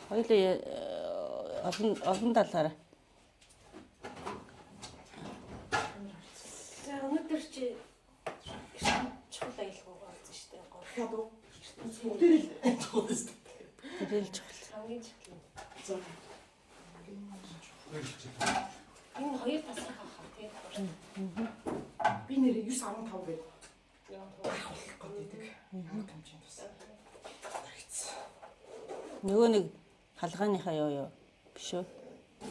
Хоёулаа олон талаараа. За өнөөдөр чи чухал аялгаа болсон шүү дээ. Дахиад уу? Тэрэл чухал. Тэрэл чухал. Хамгийн чухал. За. Энэ хоёр тасах хаа тийм. Би нэр 9.15 гээд авах гэдэг. Хэмжээнд бас. Нөгөө нэг халгааныхаа юу биш үү?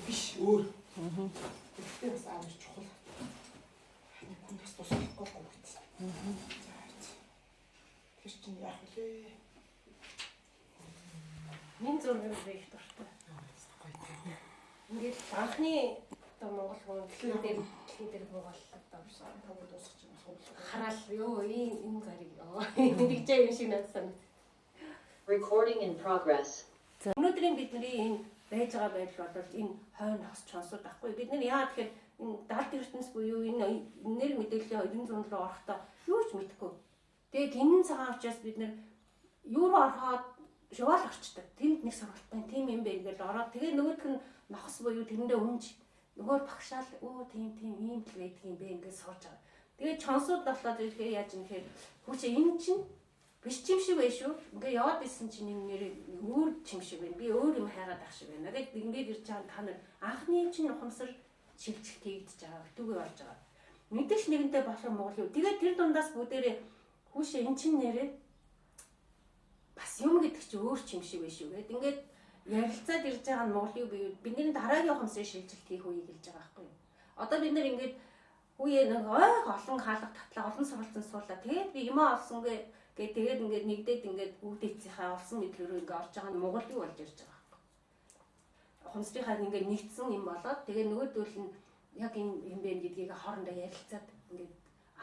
Биш өөр. Гэхдээ бас амар чухал. Нэг хүн бас туслахгүй гот. Тэр чинь яах вэ? Миний зургийг их дуртай. Ингээд анхны одоо Монгол хүн дэлхийн дээр буугааллаа орсон. Тавд дуусах чинь бас хөвлөг. Хараал ёо энэ зарыг нэгжээ юм шиг надад. Recording in progress. Өнөөдрийн бидний энэ байж байгаа байдал бол энэ хойно хос чонсууд ахгүй. Бид нар яа тэгэхээр энэ далд ертөнц буюу энэ нэр мэдээллийн 900 руу орохдоо юу ч мэдэхгүй. Тэгээд энэ цагаан учраас бид нар юу руу ороход шугаал орчдөг. Тэнд нэг сургалт байна. Тим юм бэ гэж ороод тэгээд нөгөөх нь нохос буюу тэрэндээ өмж нөгөө багшаал тийм ийм л байдаг юм бэ гэж сууж байгаа. Тэгээд чонсууд болоод ирэхээр яаж юм гэхээр хүүчээ энэ чинь биш чим шиг байх шүү. Ингээ яваад исэн чинь энэ нэр өөр чим шиг байна. Би өөр юм хайгаад ах шиг байна. Надад ингээд ирж байгаа та нар анхны чинь ухамсар шилжилт хийгдэж байгаа. Өтүүгээ болж байгаа. Мэдээж нэгэнтэй болох Монгол юу. Тэгээд тэр дундаас бүгдээрээ хүүшээ эн чинь нэрээ бас юм гэдэг чинь өөр чим шиг байх шүү. Гэт ингээд ярилцаад ирж байгаа нь Монгол юу бий. Бидний дараагийн ухамсарын шилжилт хийх үеийг хэлж байгаа байхгүй юу. Одоо бид нар ингээд үе нэг олон хаалга татлаа олон сургалтын суулаа. Тэгээд би юм олсон тэгээд ингээд нэгдээд ингээд бүгд эцсийнхаа олсон мэдлөрөө ингээд олж байгаа нь Монгол юу болж ирж байгаа байхгүй. Ухамсарынхаа ингээд нэгдсэн юм болоод тэгээд нөгөөдөл нь яг юм бэ гэдгийг хоорондоо ярилцаад ингээд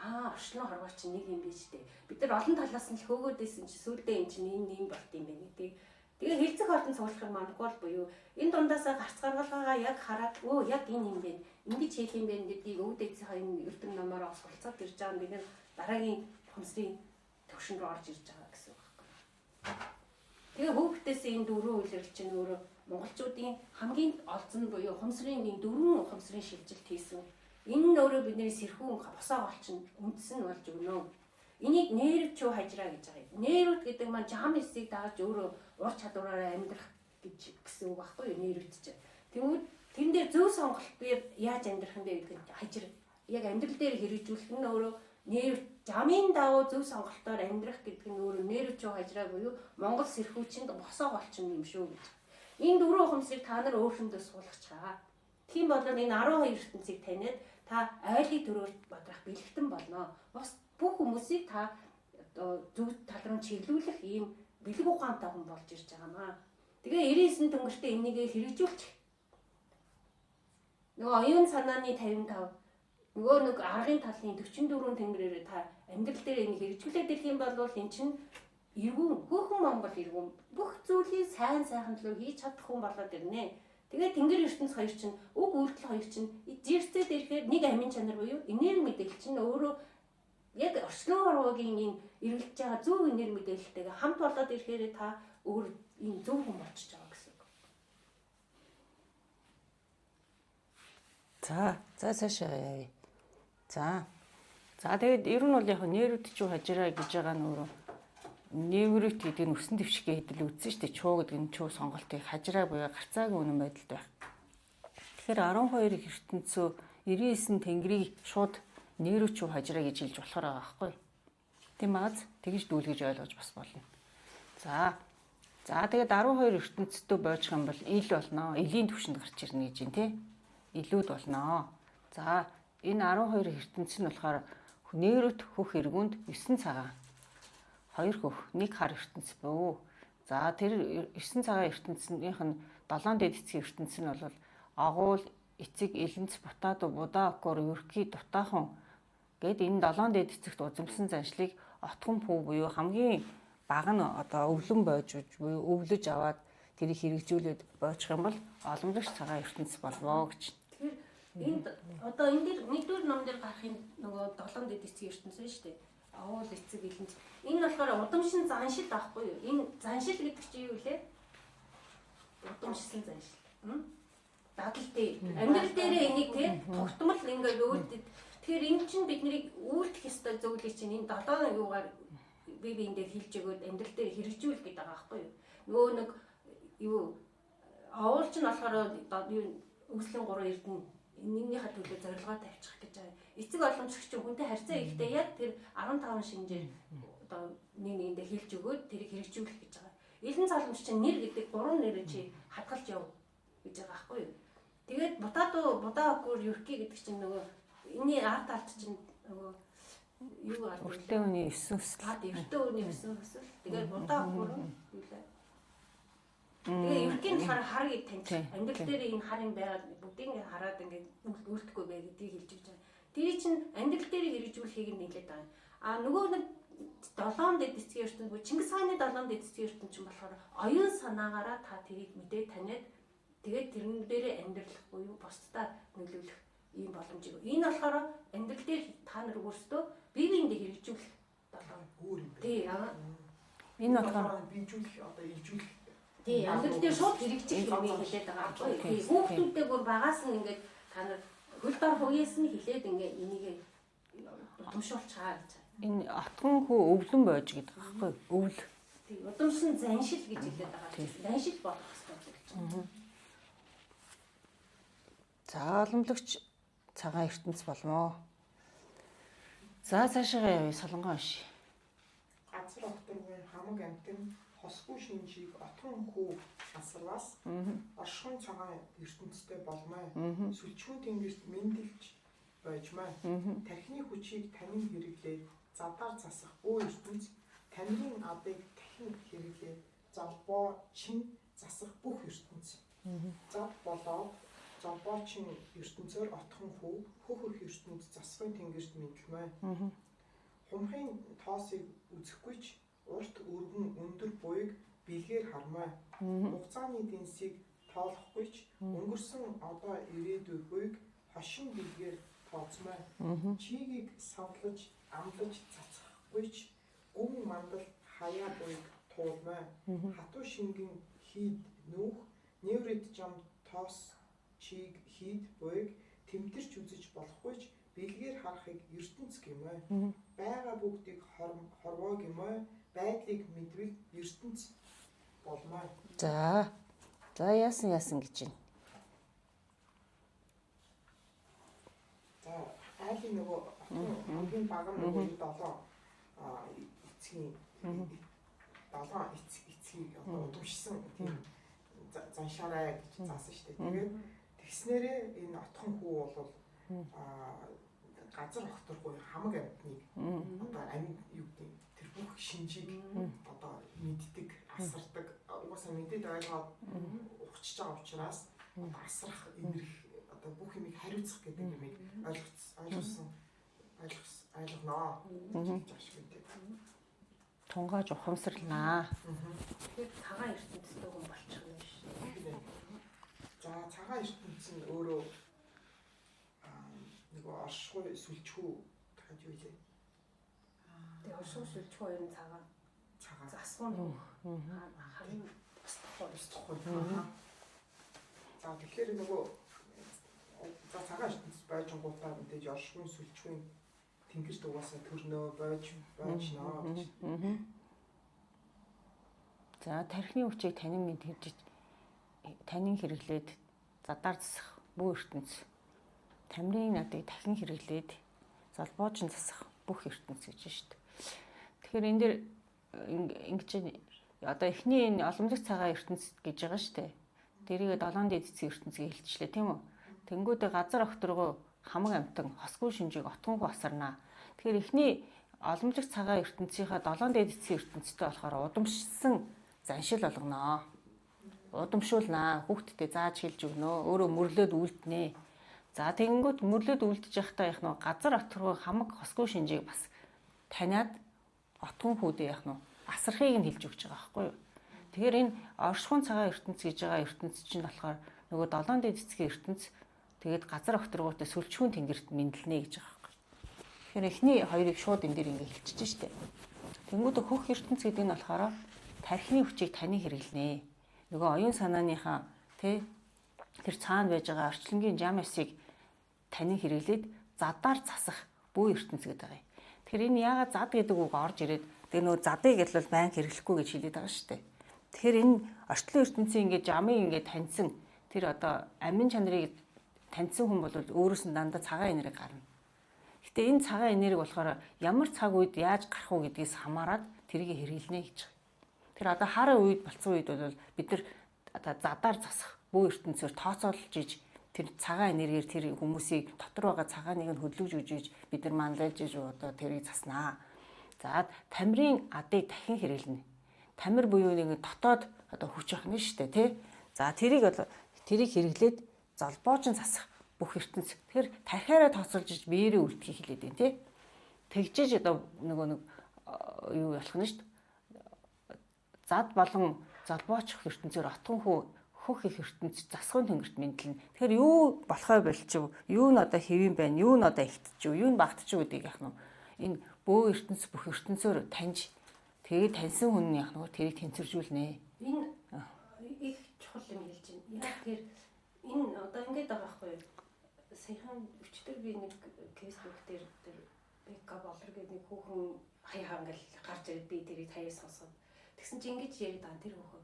орчлон хорвоо чинь нэг юм биш үү. Бид нар олон талаас нь л хөөгөөдсэн чинь сүулдэ юм чинь энэ болт юм байна гэдэг. Тэгээ хэлцэх ордон цуглахыг манаггүй буюу энэ дундаасаа гарц гаргалгаагаа яг хараад яг энэ юм байна. Ингэж хийх юм байна гэдгийг өвд эцсийнхаа энэ ертөнц намаараа олцолцоод ирж байгаа нь бид нар дараагийн ухамсарын төвшин рүү орж ирж байгаа гэсэн үг байхгүй. Тэгээ хүүхдээс энэ дөрвөн үйлрэл чинь өөрөө монголчуудын хамгийн олзон буюу ухамсарын энэ дөрвөн ухамсарын шилжилт хийсэн. Энэ нь өөрөө бидний сэрхүүн босоо голчин үндсэн нь болж өгнө. Энийг нейрот чуу хажраа гэж байгаа юм. Нейрот гэдэг маань жам эсийг дааж өөрөө ур чадвараараа амьдрах гэсэн үг байхгүй юу нейрот чинь. Тэгвэл тэн дээр зөв сонголт би яаж амьдрах юм бэ гэдэг нь хажир. Яг амьдрал дээр хэрэгжүүлэх нь өөрөө нейрот жамын давуу зөв сонголтоор амьдрах гэдэг нь өөрөө нейрот чуу хажраа буюу Монгол сэрхүүчинд босоо голчин юм шүү гэж. Энэ дөрвөн ухамсарыг та нар өөрсөндөө суулгачаа. Тийм болоод энэ 12 ертөнцийг таниад та айлын төрөөр бодрах бэлэгтэн болно. Бас бүх хүмүүсийг та зөв тал руу чиглүүлэх ийм бэлэг ухаантай хүн болж ирж байгаамаа. Тэгээ 99 төнгөлтөө энийгээ хэрэгжүүлчих. Нөгөө оюун санааны 55 нөгөө нэг аргын талын 44 тэнгэрээр та амьдрал дээр энийг хэрэгжүүлээд ирэх юм бол эн чинь эргүүн хөөхөн Монгол эргүүн бүх зүйлийг сайн сайхан төлөв хийж чадах хүн болоод ирнэ. Тэгээ тэнгэр ертөнц хоёр чинь уг үйлдэл хоёр чинь жирцээд ирэхээр нэг амин чанар буюу энерги мэдээлэл чинь өөрөө яг орчлон хорвоогийн энэ эргэлж байгаа зөв энерги мэдээлэлтэйгээ хамт болоод ирэхээр та өөр энэ зөв хүн болчихж байгаа гэсэн үг. За цаашаа явъя. За тэгээд ер нь бол яг нейрот чуу хажираа гэж байгаа нь өөрөө нейрот гэдэг нь өсөн дэвшгээ хэдэл үзсэн шүү дээ. Чуу гэдэг нь чуу сонголтыг хажираа буюу гарцаагийн үнэн байдалд байх. Тэгэхээр 12 ертөнцөө 99 тэнгэрийг шууд нейрот чуу хажираа гэж хэлж болохоор байгаа байхгүй. Тийм бааз тэгж дүүлгэж ойлгож бас болно. За тэгээд 12 ертөнцтэй бойжих юм бол ил болно. Илийн түвшинд гарч ирнэ гэж юм тий. Илүүд болно. За энэ 12 ертөнц нь болохоор нейрот хөх эргүүнд 9 цагаан 2 хөх 1 хар ертөнц бөө. За тэр 9 цагаан ертөнцийнх нь 7 дэд эцгийн ертөнц нь бол агуул, эцэг, элэнц, бутаадуу, будаа, окор, ерхий, дутаахан гэд энэ 7 дэд эцэгт узамсан заншлыг отхон пүү буюу хамгийн бага нь одоо өвлөн бойж буюу өвлөж аваад тэрийг хэрэгжүүлээд бойчих юм бол оломжтой цагаан ертөнц болвоо гэж. Энд одоо энэ дэр нэгдүгээр ном дээр гарах юм нөгөө 7 дэд эцгийн ертөнц байна шүү дээ. Агуул, эцэг, элэнц. Энэ болохоор удамшин заншил байхгүй юу? Энэ заншил гэдэг чинь юу вэ? уламжлсан заншил. Дадал дээр амьдрал дээрээ энийг тийм тогтмол ингээд өөдөд. Тэгэхээр энэ чинь бидний үйлдэх ёстой зөвлөлийн чинь энэ 7 юугаар бие биендээ хилж өгөөд амьдрал дээр хэрэгжүүл гэдэг байгаа байхгүй юу? Нөгөө нэг юу овоолч нь болохоор өслийн 3 эрдэнэ энэнийхээ төлөө зорилгоо тавьчих гэж байгаа. Эцэг боломжч хүнтэй харьцаа ихтэй яг тэр 15 шинжээр одоо нэг нэгэндээ хилж өгөөд тэрийг хэрэгжүүлэх гэж байгаа. Элен залгамж чинь нэр гэдэг 3 нэрээ чи хадгалж яв гэж байгаа байхгүй юу? Тэгээд будаа окур юрки гэдэг чинь нөгөө энэний арт талт чинь нөгөө юу аа Өртөө үний 9 өсөл. эртөө үний 9 өсөл. Тэгээд будаа окур юу лээ. Тэгээ юркийн болохоор хар гэж таньж амьдрал дээр энэ харын байгаад бүгдийг хараад ингээд үлдэхгүй бай гэдгийг хэлж өгч байгаа. Тэр чинь амьдрал дээр хэрэгжүүлэхийг нийлээд байгаа. А нөгөө нэг 7 дэд эцгийн ертөнд буюу Чингис хааны 7 дэд эцгийн ертөнд чинь болохоор оюун санаагаараа та тэрийг мэдээ таниад тэгээд тэрэн дээрээ амьдрах буюу бусдаа нөлөөлөх ийм боломжийг. Энэ болохоор амьдрал дээр та нар өөрсдөө бие биендээ хэрэгжүүлэх 7 өөр юм байна. тий. Энэ болохоор bijүүлэх одоо ижүүлэх. Тий, амьдрал дээр шууд хэрэгжих юмыг хэлээд байгаа байхгүй юу? Тий, хүүхдүүдтэй бүр багаас нь ингээд та нар хөл дор хугаас нь хэлээд ингээд энийг удамшуулчаа гэж. энэ отгон хүү өвлөн байж гэдэг байхгүй юу? Өвл. Тий, удамшин заншил гэж хэлээд байгаа. Заншил болох хэрэгтэй гэж байна. За оломлогч цагаан ертөнц болмоо. За цаашаа явъя солонгон ш. Газар огторгүй хамаг амтэн хосгүй шинжийг отхон хүү асарвас оршихуйн цагаан ертөнцтэй болмай сүлжүүн тэнгэрт мэндэлж бойжмай тархины хүчийг танин хэрэглээд задар засах бөө ертөнц танин адыг дахин хэрэглээд залбоо чин засах бүх ертөнц зав болоод залбоо чин ертөнцөөр отхон хүү хөхөх ертөнц засахын тэнгэрт мэдлмай хумхын тоосыг үзэхгүйч урт өргөн өндөр буйг бэлгээр хармай. Хугацааны дэнсийг тоолохгүйч өнгөрсөн одоо ирээдүй буйг хошин бэлгээр тооцмай. Чигийг савлаж амлаж цацгахгүйч гүн мандал хаяа буйг туулмай. Хатуу шингэн хийд нүүх неврит жам тоос чиг хийд буйг тэмтэрч үзэж болохгүйч бэлгээр харахыг ертөнц гэмэ. Бага бүгдийг хорвоо гэмэ. Байдлыг мэдвэл ертөнц болмаа. За яасан гэж байна. За айлын нөгөө хамгийн бага нөгөө 7 эцгийн 7 эцгийг одоо удамшсан тийм заншаарай гэж заасан шүү дээ. Тэгээд тэгснээрээ энэ отхон хүү бол газар огторгүй хамаг амьтныг одоо амьд юу гэдэг тэр бүх шинжийг одоо мэддэг, асардаг, угаасаа мэдээд ойлгоод ухчихж байгаа учраас асрах, имрэх одоо бүх юмыг хариуцах гэдэг юмыг ойлгоноо гэж ашигладаг. Тунгааж ухамсарлнаа. Тэгэхээр цагаан ертөнцтэй хүн болчих юм шүү. За цагаан ертөнц нь өөрөө нөгөө оршихуй сүлжгүй тахад юу вэ? Тэгээ оршихуй сүлжгүй юм цагаан. Засван харин устгахгүй. За тэгэхээр нөгөө за цагаан ертөнц байжгуудаа мэдээж оршихуй сүлжгүй тэнгэрт угаасаа төрнөө бойжноо гэж. За тархины хүчийг танин мэдэрж танин хэрэглээд задар засах бүх ертөнц. Тамирын надыг дахин хэрэглээд залбоож засах бүх ертөнц гэж байна шүү дээ. Тэгэхээр энэ дэр ингэж одоо эхний энэ оломлог цагаан ертөнц гэж байгаа шүү дээ. Тэрийг 7 дэд эцэг ертөнцийг хэлчихлээ тийм үү? Тэнгүүдээ газар огторгоо хамаг амтан хосгүй шинжийг отгонгүй асарнаа. Тэгэхээр эхний оломлог цагаан ертөнцийнхаа 7 дэд эцэг ертөнцтэй болохоор удамшсан заншил болгоноо. Удамшуулнаа. Хүүхдтэй зааж хэлж өгнөө. Өөрөө мөрлөөд үлднэ. За тэгэнгүүт мөрлөд үлдэж явахдаа яг нөө газар отгоо хамаг хосгүй шинжийг бас таниад отгон хүүдээ яг нөө асархыг нь хэлж өгч байгаа байхгүй юу. Тэгэхээр энэ оршихуйн цагаан ертөнц гэж байгаа ертөнц чинь болохоор нөгөө 7 дэд эцгийн ертөнц тэгээд газар огторгоотой сүлжүүн тэнгэрт мэдлэнэ гэж байгаа байхгүй. Тэгэхээр эхний хоёрыг шууд энэ дээр ингэ хэлчихэж штэ. Тэнгүүд хөх ертөнц гэдэг нь болохоор тархины хүчийг таны хэрэглэнэ. Нөгөө оюун санааныхаа Тэ? Тэр цаана байж байгаа орчлонгийн жамсыг таны хэрэглээд задаар засах бүү ертөнц гэдэг байгаа юм. Тэгэхээр энэ яагаад зад гэдэг үг орж ирээд тэгээ нөө задыг гэдэл байн хэрэглэхгүй гэж хэлээд байгаа шүү дээ. Тэгэхээр энэ орчлон ертөнцийн ингээд жамыг ингээд таньсан тэр одоо амин чанарыг таньсан хүн бол өөрөөс нь дандаа цагаан энерги гарна. Гэтэ энэ цагаан энерги болохоор ямар цаг үед яаж гарах уу гэдгээс хамаарат тэрийг хэрэглэнэ гэж байгаа. Тэр одоо хар үед болцсон үед бол бид нар одоо задаар засах бүү ертөнцөөр тооцоолж иж тэр цагаан энергиэр тэр хүмүүсийг дотор байгаа цагааныг нь хөдлөж үжиж бид нар манлайлж иж одоо тэрийг заснаа. За тамирын адыг дахин хэрэглэнэ. Тамир буюу нэг дотоод одоо хүч ахна шүү дээ, тий. За тэрийг хэрэглээд золбоожин засах бүх ертөнц. Тэгэхээр тархиараа тооцоолж иж биеэрээ үлдэхийг хэлээд байна, тий. Тэгжиж одоо нэг юу болох нь шүү дээ. Зад болон золбоочих ертөнцөөр отгонхүү хөх их ертөнц засгын тэнгэрт мэдлэн. Тэгэхээр юу болохоо болчих, юу нь одоо хэвэн байна, юу нь одоо ихтчих, юу нь багтчих гэдгийг яах нь энэ бөө ертөнц бүх ертөнцөөр таньж тэгээд таньсан хүн нь яах нь тэрийг тэнцвэржүүлнэ. Энэ их чухал юм хэлж байна. Яг тэр энэ одоо ингэж байгаа байхгүй юу? Саяхан өчтөр би нэг Facebook дээр Бека Болор гэдэг нэг хүүхэн хаяа ингээл гарч ирээд би тэрийг таяа сонсоод тэгсэн чинь ингэж яриад байгаа тэр хүүхэн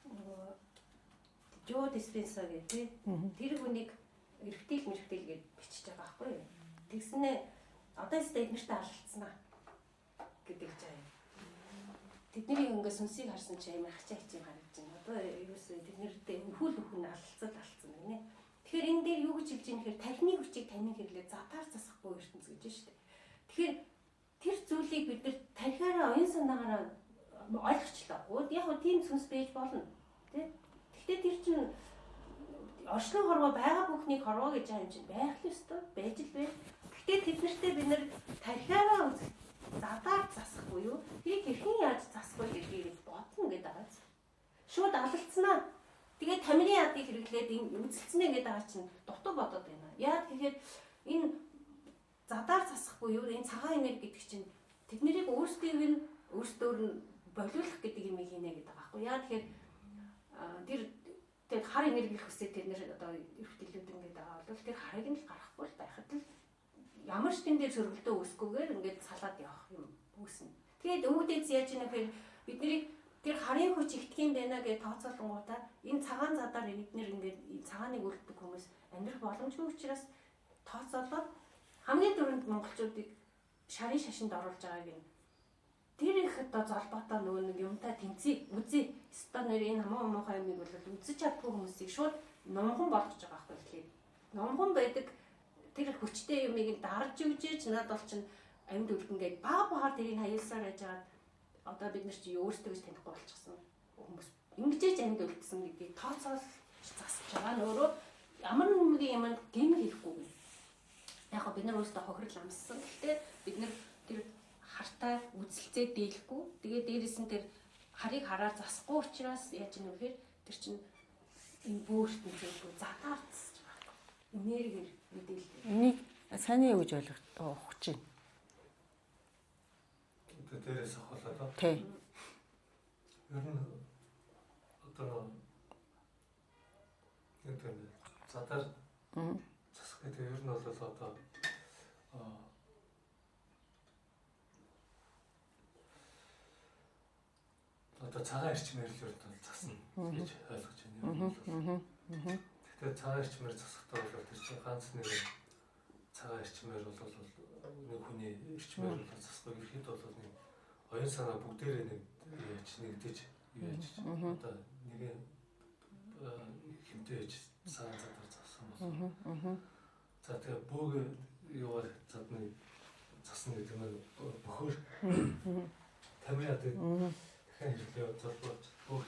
нөгөө Жо Диспенса гэдэг тэр хүнийг эргэтэл гэж бичиж байгаа байхгүй юу? Тэгснэ одоо сте эднэртээ алалцсанаа гэдэг жаа. Тэдний ингээ сүнсийг харсан чи амар хачаа хичээн харагдаж байна. Одоо ерөөсөө тэднэртэй хөл бүхэн алалцсан байна. Тэгэхээр энэ дээр юу гэж хэлж ийм гэхээр тархины хүчийг танин хэрэглээ задаар засахгүй ертөнц гэж байна шүү дээ. Тэгэхээр тэр зүйлийг бид нар тархиараа оюун санаагаараа ойлгочлоо. Яг нь тийм сүнс байж болно. Тэ? Гэхдээ тэр чинь орчлон хорвоо байгаа бүхнийг хорвоо гэж байгаа юм чинь байх л ёстой, байж л байна. Гэхдээ тэднэртээ бид нар тархиараа задаар засахгүй юу? Тэрийг хэрхэн яаж засах вэ гэдгийг бодно гэдэг байгаа. Шууд алалцсанаа. Тэгээд тамирын адыг хэрэглээд үзэлцэнэ гэдэг байгаа чинь дутуу бодоод байна. Яа тэгэхээр энэ задаар засахгүй юу? Энэ цагаан энерги гэдэг чинь тэднийг өөрсдийг нь өөрсдөр нь болиулах гэдэг юм хийнэ гэдэг байгаа байхгүй. Яа тэгэхээр тэр хар энерги хүсээ тэр нэр одоо эрхтэлүүд ингээд байгаа бол тэр харыг нь л гарахгүй л байхад л ямар ч тийм дээр сөргөлтөө үүсгүйгээр ингээд салаад явах юм үүснэ. Тэгээд өвгдээс яаж ийм гэхээр бидний тэр харын хүч ихтгэн байна гэж тооцоолонгуудаа энэ цагаан задаар эдгээр ингээд цагааныг үлддэг хүмүүс амьдрах боломжгүй учраас тооцоолоод хамгийн түрүүнд монголчуудыг шарын шашинд оруулж байгааг нь тэр их одоо золбоотой нөгөө нэг юмтай тэнцээ үзье. Станер энэ хамаа муухай юмыг бол үзэж чадгүй хүмүүсийг шууд номхон болгож байгаа байхгүй тэгэхээр номхон байдаг тэр хүчтэй юмыг дарж өгчээж надад бол чин амьд үлдэнгээд баагаар тэрийг хаяалсаар байж байгаа. Одоо бид нар чи өөрсдөө ч танихгүй болчихсон хүмүүс ингэж амьд үлдсэн гэдгийг тооцоолж засаж байгаа нь өөрөө ямар нэгэн юм гэмэл хийхгүй. Яг го бид нар өөрсдөө хохирол амссан. Гэхдээ бид нар тэр хартай үзэлцээ дийлэхгүй. Тэгээд дээрээс нь тэр харыг хараар засахгүй учраас яаж юм бэ гэхээр тэр чинь энэ бөөрт нэггүй задаар засаж байгаа. Энергиэр мэдээлэл. Энийг сайн юу гэж ойлгож байна? Дээрээс ахуулаад. Тий. Ер нь одоо энэ задаар засах гэдэг ер нь бол одоо цагаан эрчмээр л ер нь засна гэж ойлгож байна. Тэгэхээр цагаан эрчмээр засахдаа бол тэр чинь ганц нэг цагаан эрчмээр бол нэг хүний эрчмээр бол засах ерхэд бол нэг оюун санаа бүгдээрээ нэг яаж нэгдэж яаж одоо нэг хэмтэж цагаан задаар зассан байна. За тэгээ бөөг юугаар задны засна гэдэг нь бөхөр тамирын адыг дахин хэрэглээ золбооч бүх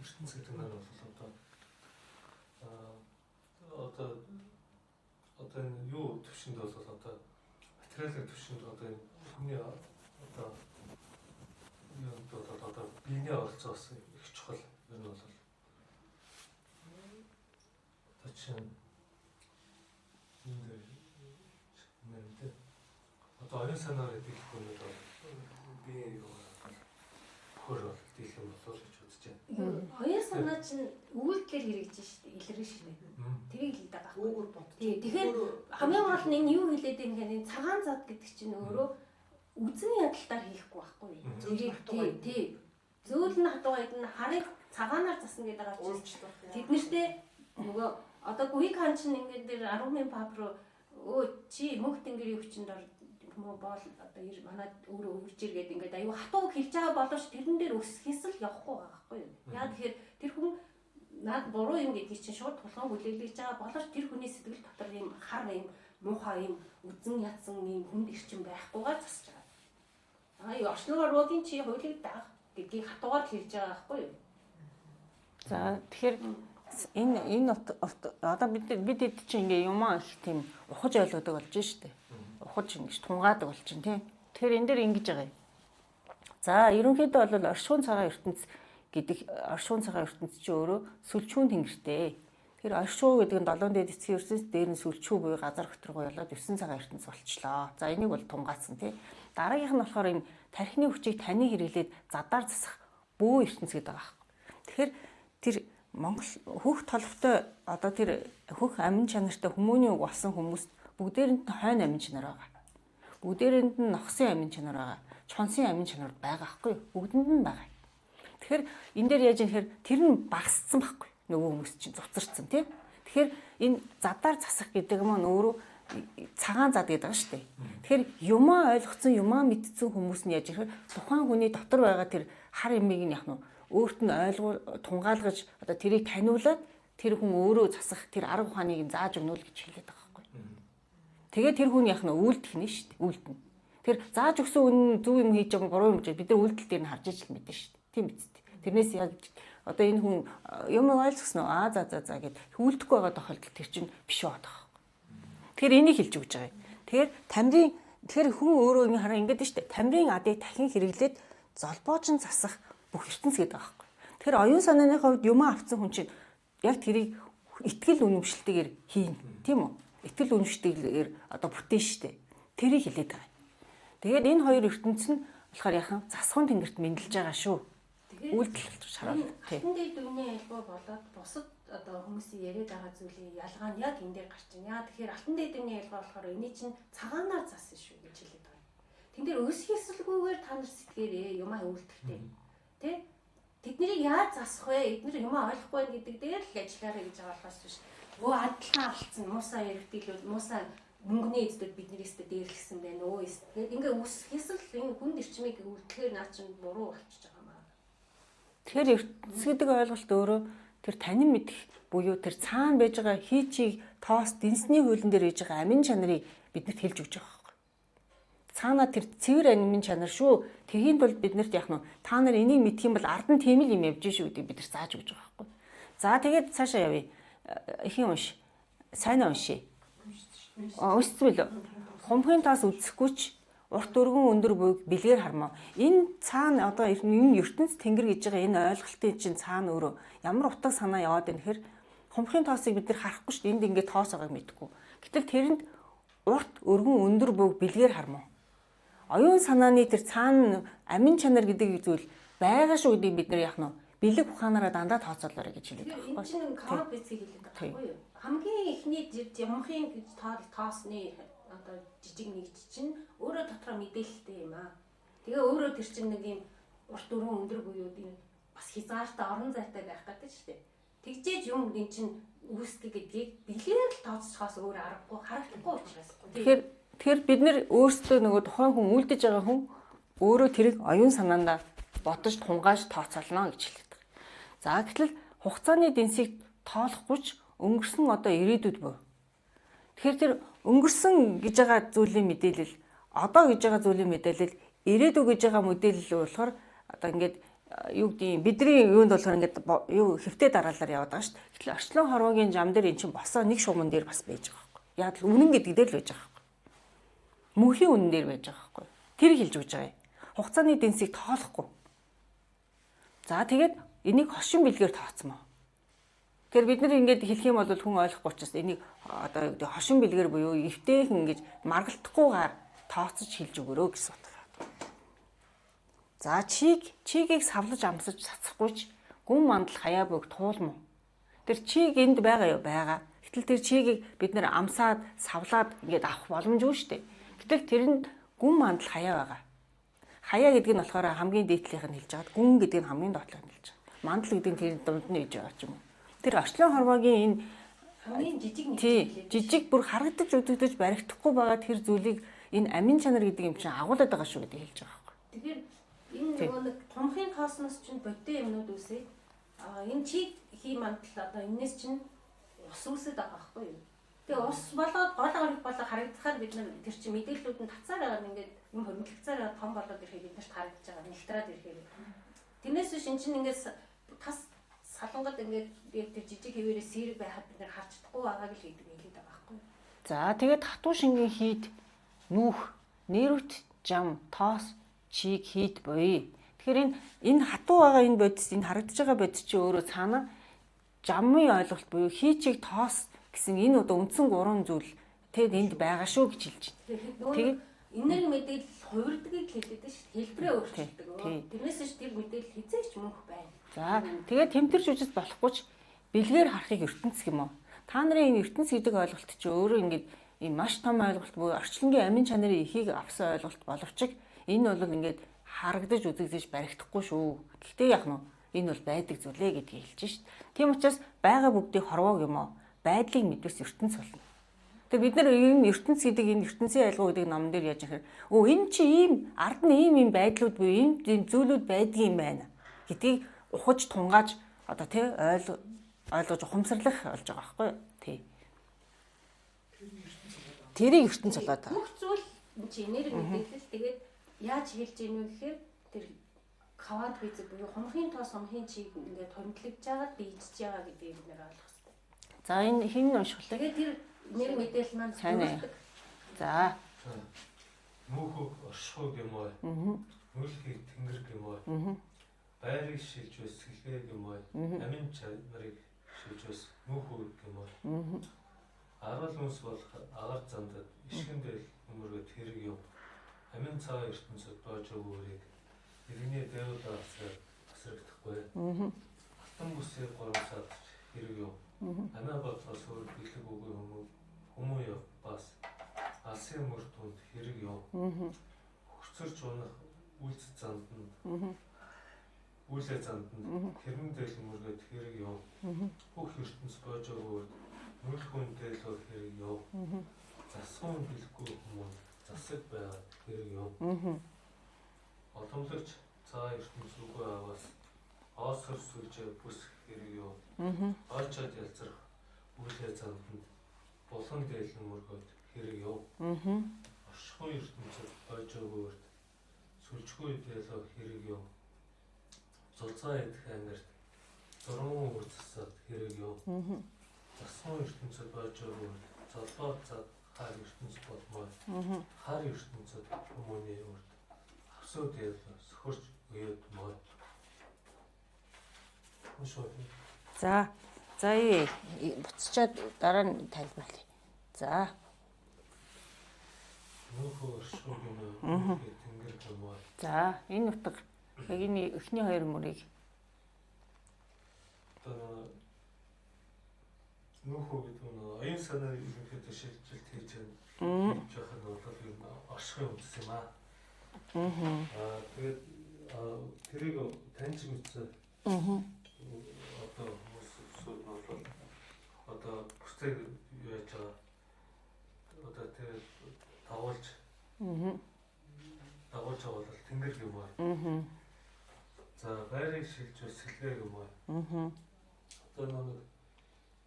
ертөнц гэдэг нь бол одоо энэ юу төвшөнд бол одоо материалын төвшөнд одоо энэ хүний одоо биений оролцоос их чухал ер нь бол одоо чинь энэ нэртэй одоо оюун санаар дийлэхгүй нь одоо бие юу хөрөөл дийлэх юм болов гэж үзэж байна. Оюун санаа чинь үйлдэлээр хэрэгжиж штэ илэрнэ штэ. Тэрийг хэлдэг байгаа. Өөрөөр бод. Тий. Тэгэхээр хамгийн гол нь энэ юу хэлээд байгаа юм гэхээр цагаан зад гэдэг чинь өөрөө үзэн ядалтаар хийхгүй байхгүй юу? Тий. Зөөл нь хатуугаад нь харыг цагаанаар засна гэдэг байгаа чинь тэд нэртээ нөгөө одоо гүйг хан чинь ингээд дэр 10,000 пап руу чи мөнх тэнгэрийн хүчинд ор мөн боол одоо манай өөрөө үрж иргээд ингээд аюу хатуу хэлж байгаа боловч тэрэн дээр өсөхөөс л явахгүй байгаа байхгүй юу? Яа тэгэхээр тэр хүн наад буруу юм гэдгийг чинь шууд тулган хүлээлгэж байгаа боловч тэр хүний сэтгэл дотор ийм хар ийм муухай ийм үзэн ядсан ийм хүнд ирчин байхгүйгээр засаж байгаа. Юу орчлогоор руудын чи хуулийг даах гэдгийг хатуугаар хэлж байгаа байхгүй юу? За тэгэхээр энэ одоо бид чинь ингээ юмаа их тийм ухаж ойлгодог болж штэ. Ухаж ингэж тунгаадаг болж чинь тийм. Тэгэхээр энэ дээр ингэж байгаа юм. За ерөнхийдөө бол оршуун цагаан ертөнц гэдэг оршуун цагаан ертөнц чи өөрөө сүлжүүн тэнгэртэй. Тэгэхээр оршуу гэдэг нь 7 дээд эцгийн ертөнц дээр нь сүлжүү буюу газар хөтрөг болоод 9 цагаан ертөнц болчлоо. За энийг бол тунгаацсан тийм. Дараагийнх нь болохоор юм тархины хүчийг таны хэрэглээд задаар засах бөө ертөнц гэдэг байгаа. Тэгэхээр тэр Монгол хөх толготой одоо тэр хөх амин чанартай хүмүүний үг болсон хүмүүс бүгдээрэнд нь хойно амин чанар байгаа. Бүгдээрэнд нь нохсын амин чанар байгаа. Чонсын амин чанар байгаа байхгүй юу? Бүгдэнд нь байгаа. Тэгэхээр энэ дээр яаж юм хэрэг тэр нь багассан байхгүй нөгөө хүмүүс чинь цуцарсан тийм. Тэгэхээр энэ задаар засах гэдэг маань өөрөө цагаан зад гэдэг байгаа шүү дээ. Тэгэхээр юмаа ойлгоцсон, юмаа мэдсэн хүмүүс нь яаж ихээр тухайн хүний дотор байгаа тэр хар эмийг нь яг нь өөрт нь тунгаалгаж одоо тэрийг таниулаад тэр хүн өөрөө засах тэр арга ухааныг зааж өгнө л гэж хэлээд байгаа байхгүй. Тэгээд тэр хүн яг нь үйлдэх нь шүү дээ. Үйлдэнэ. Тэр зааж өгсөн үнэн зөв юм хийж байгаа буруу юм гэж бид нар үйлдэл дээр нь харж ижил мэдэн шүү дээ. Тийм биз дээ. Тэрнээс яг одоо энэ хүн юм ойлгосноо за гэд үйлдэхгүй байгаа тохиолдолд тэр чинь биш байгаа байхгүй. Тэгэхээр энийг хэлж өгч байгаа юм. Тэгэхээр хүн өөрөө ингэ хараа ингэдэж шүү дээ. Тамирын адыг дахин хэрэглээд золбоожин засах бүх ертөнц гэдэг байгаа байхгүй. Тэгэхээр оюун санааны хувьд юм авсан хүн чинь яг тэрийг итгэл үнэмшилтэйгээр хийн, тийм үү? Итгэл үнэмшилтэйгээр одоо бүтээн штэ. Тэрийг хэлээд байгаа. Тэгээд энэ хоёр ертөнц нь болохоор яхан засхын тэнгэрт мэдлж байгаа шүү. Үйлдэл шараад тий. Хатан дээр дүрний альбоо болоод бусад одоо хүмүүсийн яриад байгаа зүйлийн ялгаа нь яг энэ дээр гарч байна. Яа тэгэхээр алтан дээр дүрний альбоо болохоор энэ чинь цагаанаар засан шүү гэж хэлээд байгаа. Тэн дээр өс хийсэлгүйгээр та нар сэтгээрээ юмаа үйлдэхтэй. Тэ? Тэднийг яаж засах вэ? Эдгээр юмаа ойлгохгүй байх гэдэг дээр л ажиллаарай гэж байгаа болохоос биш. Өө адилхан алдсан муусаа яригдэл муусаа мөнгөний эздэд биднээс дээрлсэн байна өө. Тэгээд ингээ үсгэс л энэ хүнд ирчмийг үлдэхээр наа чинь буруу болчихж байгаа юм аа. Тэгэхээр ертөнц гэдэг ойлголт өөрөө тэр танин мэдэх буюу тэр цаана байж байгаа хийчийг тоос дэнсний хуулин дээр хийж байгаа амин чанарыг биднэрт хэлж өгч байгаа. Цаана тэр цэвэр амин чанар шүү. Тэхийн тулд биднэрт яг нь та нар энийг мэдэх юм бол ард нь тийм л юм явж шүү гэдэг бид нар зааж өгч байгаа байхгүй. За тэгээд цаашаа явъя. Ихийн унш. Сайн уншия. Уншсан билүү? Хумхын таас үзэхгүй ч урт өргөн өндөр буйг бэлгээр хармаа. Энэ цаана одоо энэ ертөнц тэнгэр гэж байгаа энэ ойлголтын чинь цаана өөрөө ямар утга санаа яваад байна гэхээр хумхын тоосыг бид нар харахгүй шүү дээ. Энд ингээд тоос байгааг мэдэхгүй. Гэтэл тэрэнд урт өргөн өндөр буйг бэлгээр хармаа. Оюун санааны тэр цаана амин чанар гэдэг зүйл байгаа шүү гэдгийг бид нар яах нь бэлэг ухаанаараа дандаа тооцоолоорой гэж хэлээд байгаа юм. Энэ чинь КБЦ хэлээд байгаа байхгүй юу? Хамгийн ихний юмхын гэж тоосны одоо жижиг нэгж чинь өөрөө дотроо мэдээлэлтэй юм аа. Тэгээ өөрөө тэр чинь нэг юм урт өргөн өндөр буюу энэ бас хязгаартай орон зайтай байх гэдэг шүү дээ. Тэгжээж юм энэ чинь үүсгэх гэдгийг бэлгээр л тооцохоос өөр аргагүй харагдахгүй учраас. Тэгэхээр бид нэр өөрсдөө нөгөө тухайн хүн үлдэж байгаа хүн өөрөө тэрийг оюун санаандаа бодож тунгааж тооцоолно гэж хэлдэг. За гэтэл хугацааны дэнсийг тоолохгүйч өнгөрсөн одоо ирээдүйд бөө. Тэгэхээр тэр өнгөрсөн гэж байгаа зүйлийн мэдээлэл, одоо гэж байгаа зүйлийн мэдээлэл, ирээдүй гэж байгаа мэдээлэл болохоор одоо ингээд юу гэдэг бидний юунд болохоор ингээд юу хэвтээ дараалал яваад байгаа шүү дээ. Гэтэл орчлон хорвогийн зам дээр эн чинь босоо нэг шугамн дээр бас байж байгаа байхгүй. Яг л үнэн гэдэг дээр л байж байгаа. Мөнхийн үнэн дээр байж байгаа байхгүй. Тэр хэлж өгч байгаа юм. Хугацааны дэнсийг тоолохгүй. За тэгээд энийг хошин бэлгээр тооцмоо. Тэгэхээр бид нар ингэж хэлэх юм бол хүн ойлгохгүй учраас энийг одоо хошин бэлгээр буюу эвтэйхэн ингэж маргалтахгүйгээр тооцож хэлж өгөрөө гэсэн утга. За чигийг савлаж амсаж цацахгүйч гүн мандал хаяа бүг туулмаа. Тэр чийг энд байгаа юу? Байгаа. Гэтэл тэр чигийг бид нэр амсаад, савлаад ингээд авах боломжгүй шүү дээ. Гэтэл тэрэнд гүн мандал хаяа байгаа. Хаяа гэдэг нь болохоор хамгийн дээдлийнх нь хэлж байгаа. Гүн гэдэг нь хамгийн доотлох нь хэлж байгаа. Мандал гэдэг нь тэр дунд нь хийж байгаа ч юм уу. Тэр орчлон хорвоогийн энэ хамгийн жижиг нэг жижиг бүр харагдаж үзэгдэж баригдахгүй байгаа тэр зүйлийг энэ амин чанар гэдэг юм чинь агуулдаг байгаа шүү гэдэг хэлж байгаа байхгүй. Тэгэхээр энэ нөгөө нэг томхын космос чинь бодтой юмнууд үсээ. Энэ чиг хий мандал одоо энэс чинь ус үсэд байгаа байхгүй юу? Тэгээ ус болоод гол ориг болоо харагдахаар бид нар тэр чинь мэдээллүүд нь тацаар байгаа ингээд юм хөрмөлгцээр том болоод ирэхэд бид нарт харагдаж байгаа нэлтраад ирэхээр. Тэрнээс биш эн чинь ингээд тас салангад ингээд тэр жижиг хэвээрээ сэрэг байхад бид нар харж чадахгүй байгааг л гэдэг хэлээд байгаа байхгүй юу? За тэгээд хатуу шингийн хийд нүүх, нэрвт, жам, тоос, чиг хийд буй. Тэгэхээр энэ хатуу байгаа энэ бодис, энэ харагдаж байгаа бодис чи өөрөө цаана жамын ойлголт буюу хийчиг тоос гэсэн энэ одоо үндсэн 3 зүйл тэгэд энд байгаа шүү гэж хэлж байна. Тэгээд энерги мэдээлэл хувирдгийг хэлээд шүү дээ. Хэлбэрээ өөрчилдөг. Тэрнээс ч тэр мэдээлэл хизээч мөнх байна. за тэгээд тэмтэрч үжиж болохгүй ч бэлгээр харахыг ертөнц юм уу? Та нарын энэ ертөнц гэдэг ойлголт чи өөрөө ингээд энэ маш том ойлголт буюу орчлонгийн амин чанарын ихийг авсан ойлголт боловч энэ бол ингээд харагдаж үзэгдэж баригдахгүй шүү. Гэхдээ яг нь энэ бол байдаг зүйлээ гэдгийг хэлж шít. Тийм учраас байгаа бүгдийг хорвоог юм уу? Байдлыг мэдвэс ертөнц болно. Тэгээ бид нар энэ ертөнц гэдэг энэ ертөнцийн айлгуу гэдэг номон дээр яаж яхаар энэ чи ийм ард нь ийм байдлууд буюу ийм зүйлүүд байдгийн байна гэдгийг ухаж тунгааж одоо тий ойлгож ухамсарлах болж байгаа байхгүй юу? Тий. Тэрийг ертөнц болоод байгаа. Бүх зүйл энэ чи энерги мэдээлэл тэгээд яаж хэлж ийн вэ гэхээр тэр квант физик буюу хумхийн тоос хумхийн чиг ингээд томдлогдож байгаа бийжж байгаа гэдгийг бид нэр ойлгох хэрэгтэй. За энэ хин унших вэ? Тэгээд тэр энерги мэдээлэл маань Сайн. За. Нүүхөг оршихуг юм уу? Нүлхийг тэнгэр юм уу? Байрыг шилж өс сэлгээ юм уу? Амин чанарыг шилж өс нүүхөг юм уу? Арал хүнс болох агаар зандад ишгэндэл өмөргөд хэрэг юм. Амин цаа ертөнцөд боож өгөөрийг иргэний дэвд асрагдахгүй. Алтан бүсээ горомсаад хэрэг юм. Амиа бодлоос өөр бэлэг үгүй хүмүүе бас алсын мөртөнд хэрэг юм. Хөрцөрч унах үйлс занданд үйлээ занданд хэрмэн дээл өмөргөд хэрэг юм. Бүх ертөнц боож өгөөр нүрх хүнтэй л хэрэг юм. Засгын бэлэхгүй хүмүүс засаг байгаа хэрэг юм. Оломлогч цаа ертөнц үгүй аваас оосор сүлжээ бүс хэрэг юм. Ойчоод ялцрах үйлээ занданд булган дээлэн мөргөд хэрэг юм. Оршихуй ертөнцөд бойж өгөөрд сүлжгүй дээлөө хэрэг юм. Зулцаа идэх ангирт зурмун үрцсад хэрэг юм. Засгын ертөнцөд бойж өгөөрд залбаа цад хар ертөнц болмоо. Хар ертөнцөд хүмүүний урд авсуу дээлөө сөхөрч өгөөд мод. За. За буцчаад дараа нь тайлбарлая. За. Нүүхөө оршихуг юм уу? Тэнгэр юм уу? За, энэ утга яг энэ эхний хоёр мөрийг одоо нүүхөө гэдэг нь оюун санаа ерөнхийдөө шилжилт хийж байгаа. Хийж байгаа нь бол юм оршихуй үндэс юм аа. Тэгээд тэрийг таньж мэдсэн. Одоо хүмүүс бол одоо бүстэй яаж байгаа. Одоо тэр дагуулж байгаа бол тэнгэр юм аа. За байрыг шилж сэлгээ юм аа. Одоо нэг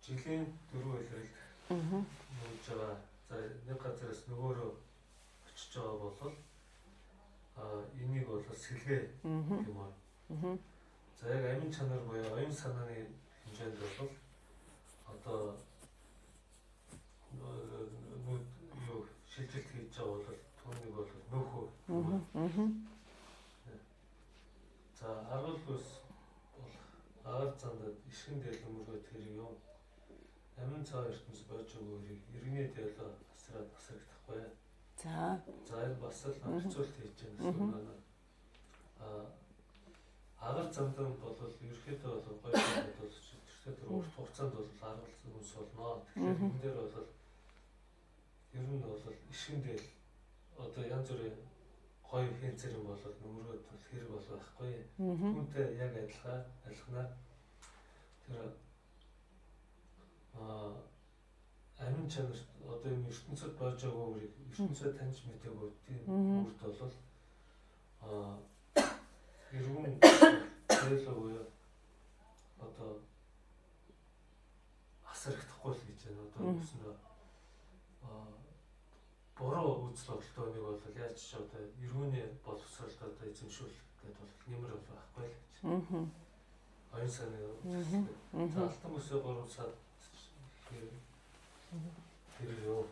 жилийн 4 илрэлт нүүж байгаа. За нэг газараас нөгөөрөө очиж байгаа бол энийг бол сэлгээ юм аа. За яг амин чанар буюу оюун санааны хэмжээнд бол одоо юу шилжилт хийж байгаа бол түүнийг бол нөхөө. За аргал бүс бол агаар зандад ишгэн дээл өмөргөд хэрэг юм. Амин цаа ертөнц болж өгөөрийг иргэний дээл асраад асрагдахгүй. за За энэ бас л хэцүүлт хийж байгаа. Агаар замдан бол ерөөхдөө бол гоё бол тэртээ урт хугацаанд бол аргалсан хүмүүс болно. Тэгэхээр энэ дээр бол ер нь бол ишгэндээ одоо янз бүрийн гоё хэнцэр юм бол нөмрөөд бол хэрэг бол байхгүй. Түүнтэй яг адилханаар тэр амин чанар одоо юм ертөнцид болж байгааг ертөнцид таньж мэдээгүй тийм үрд бол эргэн хэлэв одоо асрагдахгүй л гэж байна. Одоо юуснаа буруу үзэл бодолтойг бол яаж ч одоо эргүүний боловсролд одоо эзэмшүүлэх гэдэг бол нэмэр бол байхгүй л гэж. Оюун санаа за алтан бүсээ 3 сар хэрэг юу.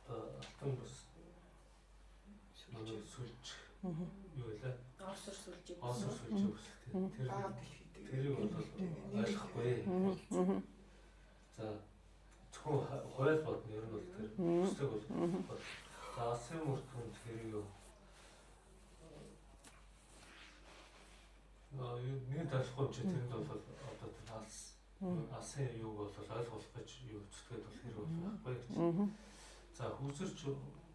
Алтан бүс сүлж юу вэ? Орсор сүлж үсэх тийм. Тэрийг бол ойлгохгүй. За зөвхөн хойл бодно ер нь бол тэр үсэг бол за асын мөртөнд хэрэг юу. Нэг талхын ч тэнд бол одоо тэр асын юуг бол ойлгох гэж юу зүтгээд бол хэрэг бол байхгүй гэж. За хүсэрч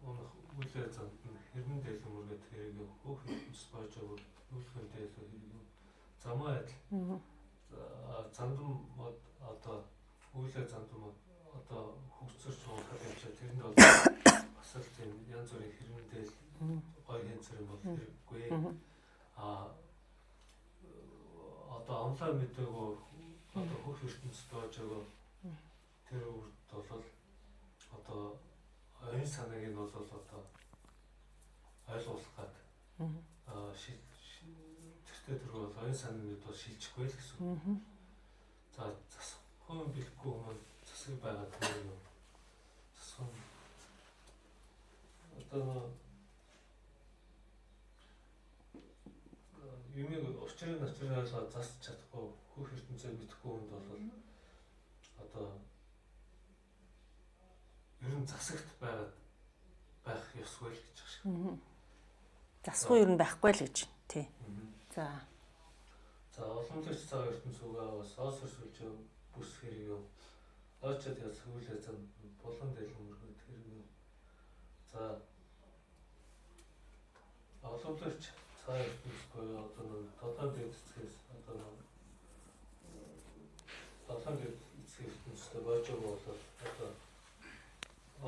унах үлээ занд хэрнэн дэлгэн мөрөд хэрэг юу хөөх хэвчс байж байгаа үлхэн дэлгэн хэрэг юу. Замаа адил. Зандам одоо үлээ зандам одоо хүсэрч унахад явж тэрэнд бол бас л тийм янз бүрийн хэрнэндээ гоё хэнцэр юм бол хэрэггүй. Одоо онлайн мэдээгүй одоо хөх ертөнцид болж байгаа тэр үрд бол одоо оюун санааг нь бол одоо ойлгуулах гад тэртээ тэр бол оюун санааг бол шилжихгүй л гэсэн. За засахгүй бэлэхгүй хүмүүс засаг байгаа тийм юм. Засах одоо юмыг учрыг naturыг засч чадахгүй хөх ертөнцийг мэдэхгүй хүнд бол одоо ер нь засагт байх ёсгүй л гэж байна шиг. Засахгүй ер нь байхгүй л гэж тий. За олон төрч цаг ертөнц үгээ бас осор сүлж бүс хэрэг юу. Очоод яс хүлээ зам болон дэлгэн мөргөд хэрэг юу. За олон төрч цаг ертөнц буюу одоо тодорхой дэцгээс одоо толгойд эцэгтэй болж байгаа бол одоо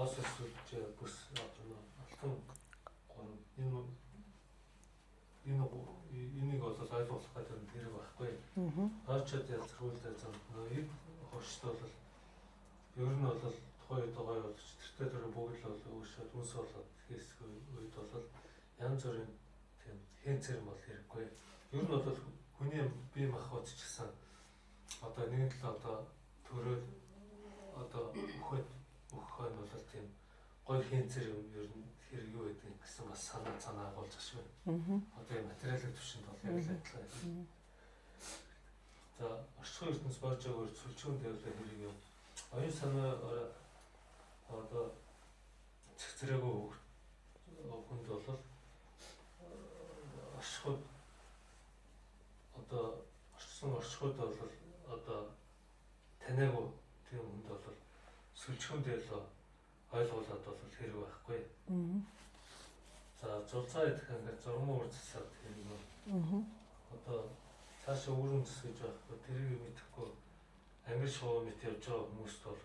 осор сүлж бүс одоо алтан гол энийг бол ойлгох гэдэг нь хэрэг байхгүй. Очоод ялцруулдаг зам нэг хурцтай бол ер нь бол тухайн үед байгаа бол тэртээ тэр бүгд л бол өөрсдөө хүнс болоод хийсгүй үед бол янз бүрийн тийм хэнцэр бол хэрэггүй. Ер нь бол хүний бие махбод ч гэсэн одоо нэг л одоо төрөл одоо өгөх нь бол тийм гой хэнцэр юм ер нь хэрэг юу гэдэг гэсэн бас санаа агуулж ашгүй. Одоо материалын төвшөнд бол яг л адилхан. За орчхой ертөнц болж байгаагаар сүлжүүн дэвлэх хэрэг юм. Оюун санаа одоо цэцрээгүй хүнд бол орчхой одоо орчхойд бол одоо таниагүй тийм хүнд бол сүлжүүн дэвлээ ойлгуулад бол хэрэг байхгүй. За зулцаа идэх ингээд зурмын урдсаад хэрэг бол одоо цаашаа өрөн зэс гэж байхгүй тэрийг мэдэхгүй англи шоу мэт явж байгаа хүмүүст бол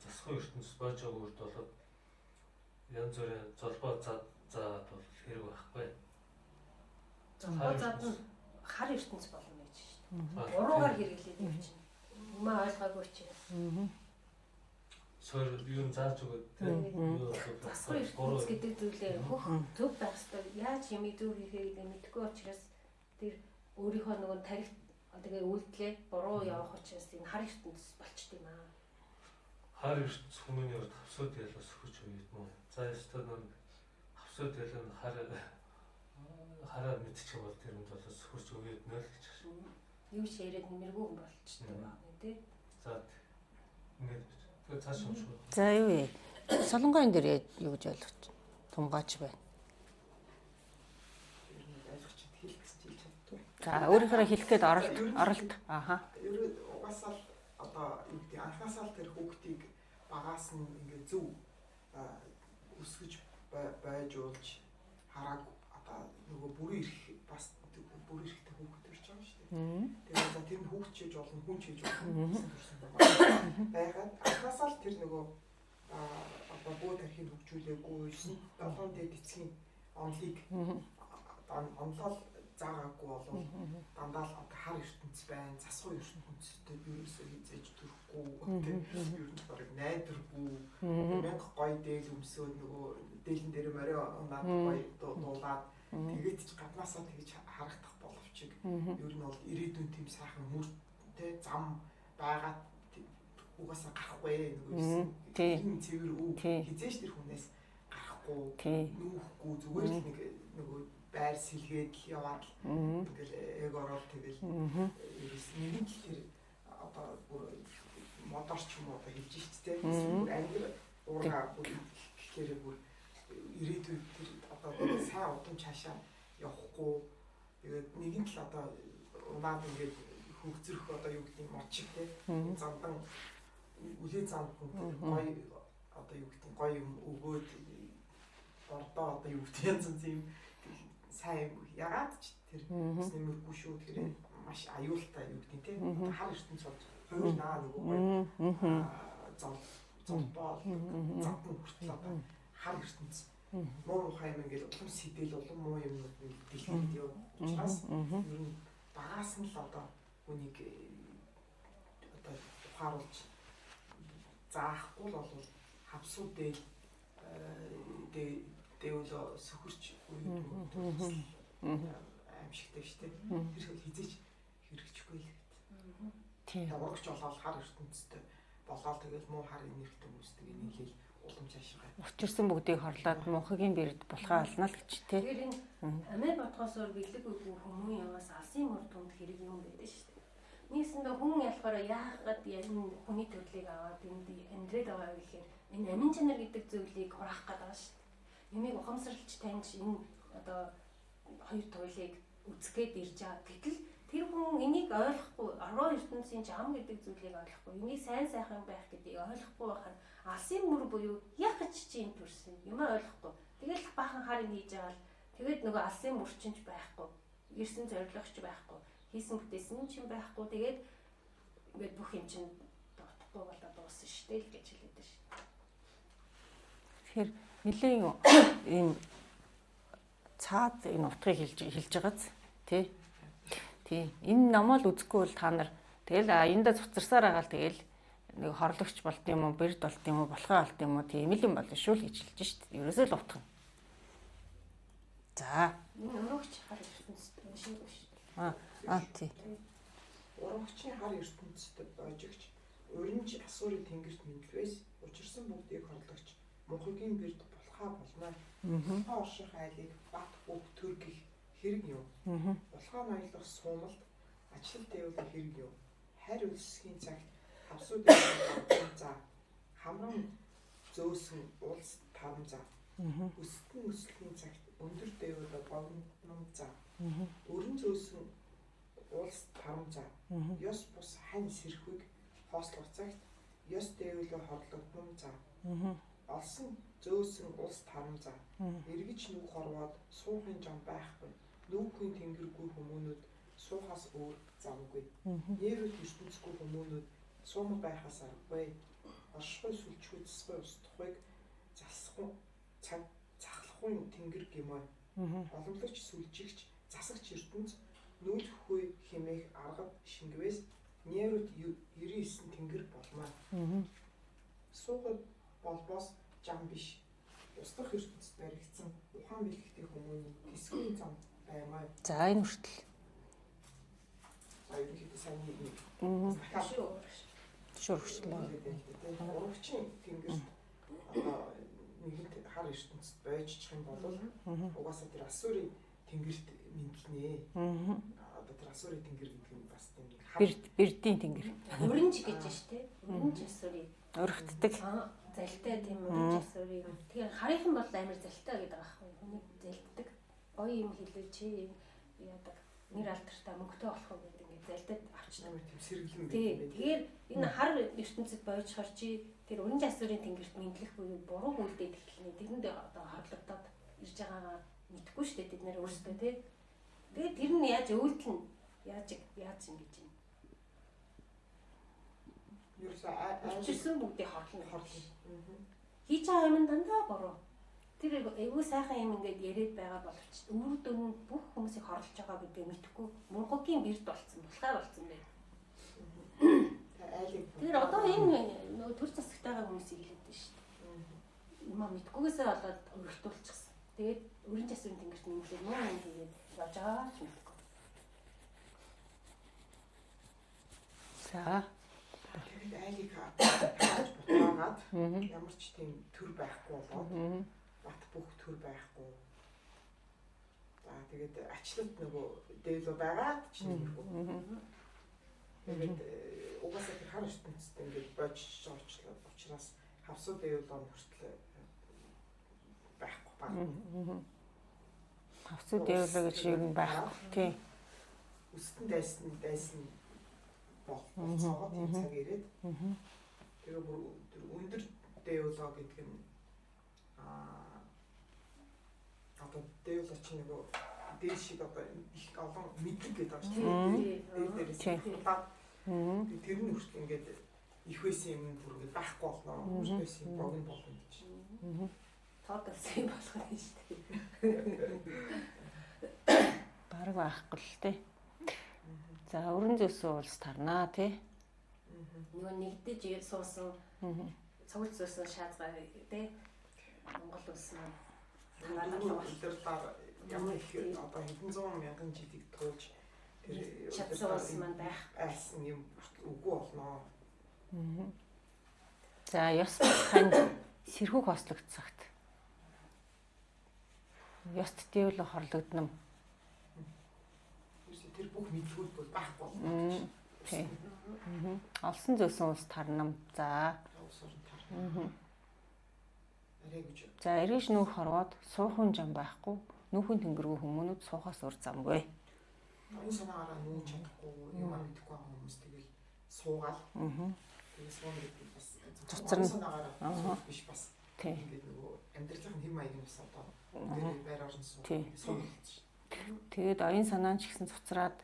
засахгүй ертөнцид болж байгаа үрд бол янз бүрийн золбоо заад бол хэрэг байхгүй. Золбоо заад нь хар ертөнц болно гэж шүү дээ. Уруугаар хэрэглээд явчихна. Юмаа ойлгоогүй чи. Сөр юу зааж өгöd тийм засахгүй ертөнц гэдэг зүйлээ хөх төв байх хэрэгтэй. Яаж юм идүү хийхээ мэдэхгүй учраас тэр өөрийнхөө нөгөө тарих тэгээ үйлдэлээ буруу явах учраас энэ хар ертөнц болчт юм аа. Хар ертөнц хүмүүний урд хавсууд ялгаас өгч үед мөн. За ёстой нэг хавсууд ялгын хараа мэдчих юм бол тэр нь бол сөхөрч өгөөд нөл гэж байна. Юу ч яриад нэмэргүй юм болчтой байна тий. За ингээд тэгээ цааш юм шүү. за юу вэ? Солонгойн дээр юу гэж ойлгож тумгаач байна. Ойлгож За өөрийнхөө хэлэх гээд оролт. Аха. Ер нь угаасаа л одоо юу гэдэг анхнаасаа л тэр хүүхдийг багаас нь ингээд зөв өсгөж байж уулж харааг одоо нөгөө бүрэн ирэх бас бүрэн ирэхтэй хүүхэд төрж байгаа шүү дээ. Тэгээд за тэр нь хүүхд чийж болно, хүн чийж болно гэсэн төрсөн байгаад анхнаасаа л тэр нөгөө одоо буу тархийг хөгжүүлээгүй 7 дэд эцгийн онлыг онлол заагаагүй бол дандаа л одоо хар ертөнц байна, засгүй ертөнцтэй ерөөсөө хизээж төрөхгүй, ер нь барыг найдваргүй, мянга гой дээл өмсөөд нөгөө дээлэн дээр морой унаад гой дуулаад тэгээд ч гаднаасаа тэгж харагдах боловч ер нь бол ирээдүйн тийм сайхан мөртэй зам байгаад угаасаа гарахгүй нөгөө тийм цэвэр үг хизээж тэр хүнээс гарахгүй нүүхгүй зүгээр л нэг нөгөө байр сэлгээд л яваад ингээл эго ороод тэгэл ерөөс нэгэн л тэр одоо бүр модорч юм уу одоо хэлж штэ бүр англи уурга бүр гэхээр бүр ирээдүйд тэр одоо сайн удам цаашаа явахгүй тэгээд нэгэн л одоо унаад ингээд хөгзөрөх одоо юу гэдэг мод шиг те замдан үлээ замд гой одоо юу гэдэг гой юм өгөөд ордоо одоо юу гэдэг янз юм сайн ягаад ч тэр бас нэмэргүй шүү тэгэхээр маш аюултай юу гэдэг те хар ертөнц болж хөвж наа нөгөө золбоо замдан хүртэл одоо хар ертөнц муу хай юм ингээл улам сэтэл улам муу юм дэлхийд явж учраас ер нь багаас нь л одоо хүнийг одоо ухааруулж заахгүй л бол хавсуу дэвэл сөхөрч аимшигтэй шүү дээ. Тэр хизээч хэрэгжихгүй л гэдэг. Тийм. Урагч болоод хар ертөнцтэй болоод тэгэл муу хар энергитэй хүмүүстэй нийлээл улам цаашгаа. Учирсан бүгдийг хорлоод мөнхөгийн бэрд болохоо олно л гэж тий. Тэгэхээр энэ Америк бодгосоор бэлэг үгүй хүмүүн ямаас алсын мөр тунд хэрэг юм байдаг шүү дээ. Нийсэндээ хүн ялахаараа яагаад энэ хүний төрлийг аваад энд амьдрээд байгаа гэхээр энэ амин чанар гэдэг зүйлийг хураах гэдэг байгаа шүү дээ. Юмыг ухамсарлж таньж энэ одоо хоёр туйлыг үзгээд ирж байгаа. Гэтэл тэр хүн энийг ойлгохгүй, ороо ертөнцийн зам гэдэг зүйлийг ойлгохгүй, энийг сайн сайхан байх гэдгийг ойлгохгүй байхад алсын мөр буюу яг ч чинь төрсөн юм ойлгохгүй. Тэгэл бахан харин хийж байгаа л тэгээд нөгөө алсын мөрчинч байхгүй, ирсэн зоригч байхгүй, хийсэн бүтээсэн ч юм байхгүй. Тэгээд ингээд бүх юм чинь дотохгүй болоод дууссан шүү дээ л гэж хэлээд байна шүү. Тэгэхээр нэлээд энэ цаад энэ утгыг хэлж байгааз тий. Тий. Энэ номоо л үзэхгүй бол та нар тэгэл эндээ цуцарсаар байгаа л тэгэл нэг хорлогч болт юм уу, бэрд болт юм уу, болохоо болт юм уу тийм л юм болно шүү л гэж хэлж шít. Ерөөсөө л утга. За. Энэ өрөөгч хар ертөнцтэй шиг биш. Тий. Урагчийн хар ертөнцтэй бойжигч өрнж асуурын тэнгэрт мэдлвээс учирсан бүгдийг хорлогч мөнхөгийн бэрд болохаа болмай. Орших айлыг бат бүх төр гих хэрэг юм. Болохоо ноёлох суумалд ажил дэвлэх хэрэг юм. Харь үлсгийн цагт хавсууд за хамран зөөсөн улс таван за. Өсгөн өсөлтийн цагт өндөр дэвлэх говнон за. Өрн зөөсөн улс таван за. Ёс бус хань сэрхүүг хоослох цагт ёс дэвлэх хорлогдсон за. Олсон зөөсөн улс таван за. Эргэж нүг хорвоод суухын зам байхгүй. Нүгхийн тэнгэргүй хүмүүнүүд суухаас өөр замгүй. Нэрүүд ертөнцгүй хүмүүнүүд суум байхаас аргагүй. Оршихуй сүлжгүй засгүй устдахыг засахгүй цаг цахлахгүй тэнгэр гэмээ. Боломлогч сүлжигч засагч ертөнц нүүлэхгүй хэмээх аргад шингэвээс нэрүүд 99 тэнгэр болмаа. Суухад болбоос зам биш. Устдах ертөнцид баригдсан ухаан бэлгэхтэй хүмүүний тэсгийн зам баймаа. За энэ хүртэл. За ерөнхийдөө сайн нэг. Шүрхшлээ. Урагчийн тэнгэрт одоо нэгэнт хар ертөнцид бойжчих юм бол угаасаа тэр асуурын тэнгэрт мэдлэнэ. Одоо тэр асуурын тэнгэр гэдэг нь бас тийм бэрдийн тэнгэр. Өрнж гэж штэ. Өрнж асуурын. Өргөддөг. Залтай тийм өрнж асуурын. Тэгэхээр харийнхан бол амар залтай гэдэг аахгүй. Хүний залддаг. Гоё юм хэлээ чи яадаг. нэр алдартай мөнгөтэй болох уу гэдэг ингээд залдаад авчна. Намайг тийм сэргэлэн Тий. байдаг. Тэгэхээр энэ хар ертөнцид бойжхор чи тэр уран засварын тэнгэрт мэдлэх буюу буруу үйлдэл эхлэнэ. Тэрэнд одоо хорлогдоод ирж байгаагаа мэдэхгүй шүү дээ бид нэр өөрсдөө тий. Тэгээд тэр нь яаж өвөлдөл нь яаж ингэж юм. Ерөөсөө Өчсөн бүгдийг хорлно. хорлоо. Хийж байгаа юм дандаа буруу. Тэр эвгүй сайхан юм ингээд яриад байгаа боловч өвөр дөрөв бүх хүмүүсийг хорлож байгаа гэдгийг мэдэхгүй мургугийн бэрд болцсон, булхай болцсон бай. Тэр одоо энэ нөгөө төр засагтайгаа хүмүүсийг хэлээд байна шүү дээ. Юм мэдгүйгээсээ болоод өргөлтүүлчихсэн. Тэгээд өрн засварын тэнгэрт нэмлээ муу юм хийгээд явж байгаа ч мэдэхгүй. За. Тэгээд айлыг хааж бутаагаад ямар ч тийм төр байхгүй болоод бат бүх төр байхгүй. За тэгээд ачлалт нөгөө дэвлөө байгаад ч нэмэргүй. Тэгээд угаасаа тэр хар ертөнцид ингээд божиж орчлоо учраас хавсуу дэвлөө хүртэл байхгүй баг. Хавцуу дэвлэг гэж юу юм байхгүй. Тий. Үстэн дайсан болцоогоо тийм цаг ирээд. Тэгээ бүр өндөр дэвлөө гэдэг нь одоо дэвлөө чи нөгөө дээр шиг одоо их олон мэдлэг гэдэг байна шүү дээ. Дээрээс хулаад тэр нь хүртэл ингээд их байсан юм бүр ингээд байхгүй болно. Хүмүүс байсан юм богино болно гэж. Тоодсон болох юм шүү дээ. Бараг байхгүй л тий. За өрн зөсөн улс тарнаа тий. Нөгөө нэгдэж суусан цогц суусан шаазгаа тий. Монгол улс маань Тараад ямар их одоо хэдэн зуун мянган жилиг туулж тэр чадсан улс маань байсан юм үгүй болно. За ёс ханд сэрхүүг хослогдсагт. Ёст дэвлэг хорлогдно. Тэр бүх мэдлгүүд бол байхгүй болно. Тий. Олсон зөсөн улс тарнам. За. За эргэж нүүх хорвоод суухан жам байхгүй. Нүүхэн тэнгэргүй хүмүүнүүд суухаас ур замгүй. Энэ санаараа нүүж чадахгүй юм мэдхгүй байгаа хүмүүс тэгэл суугаал. Тэгээд суунаа гэдэг бас цуцран санаараа биш бас. Тий. Ингээд нөгөө амьдралын хэм маягийн бас одоо дээр байр орон суугаалж. Тэгээд оюун санаа ч гэсэн цуцраад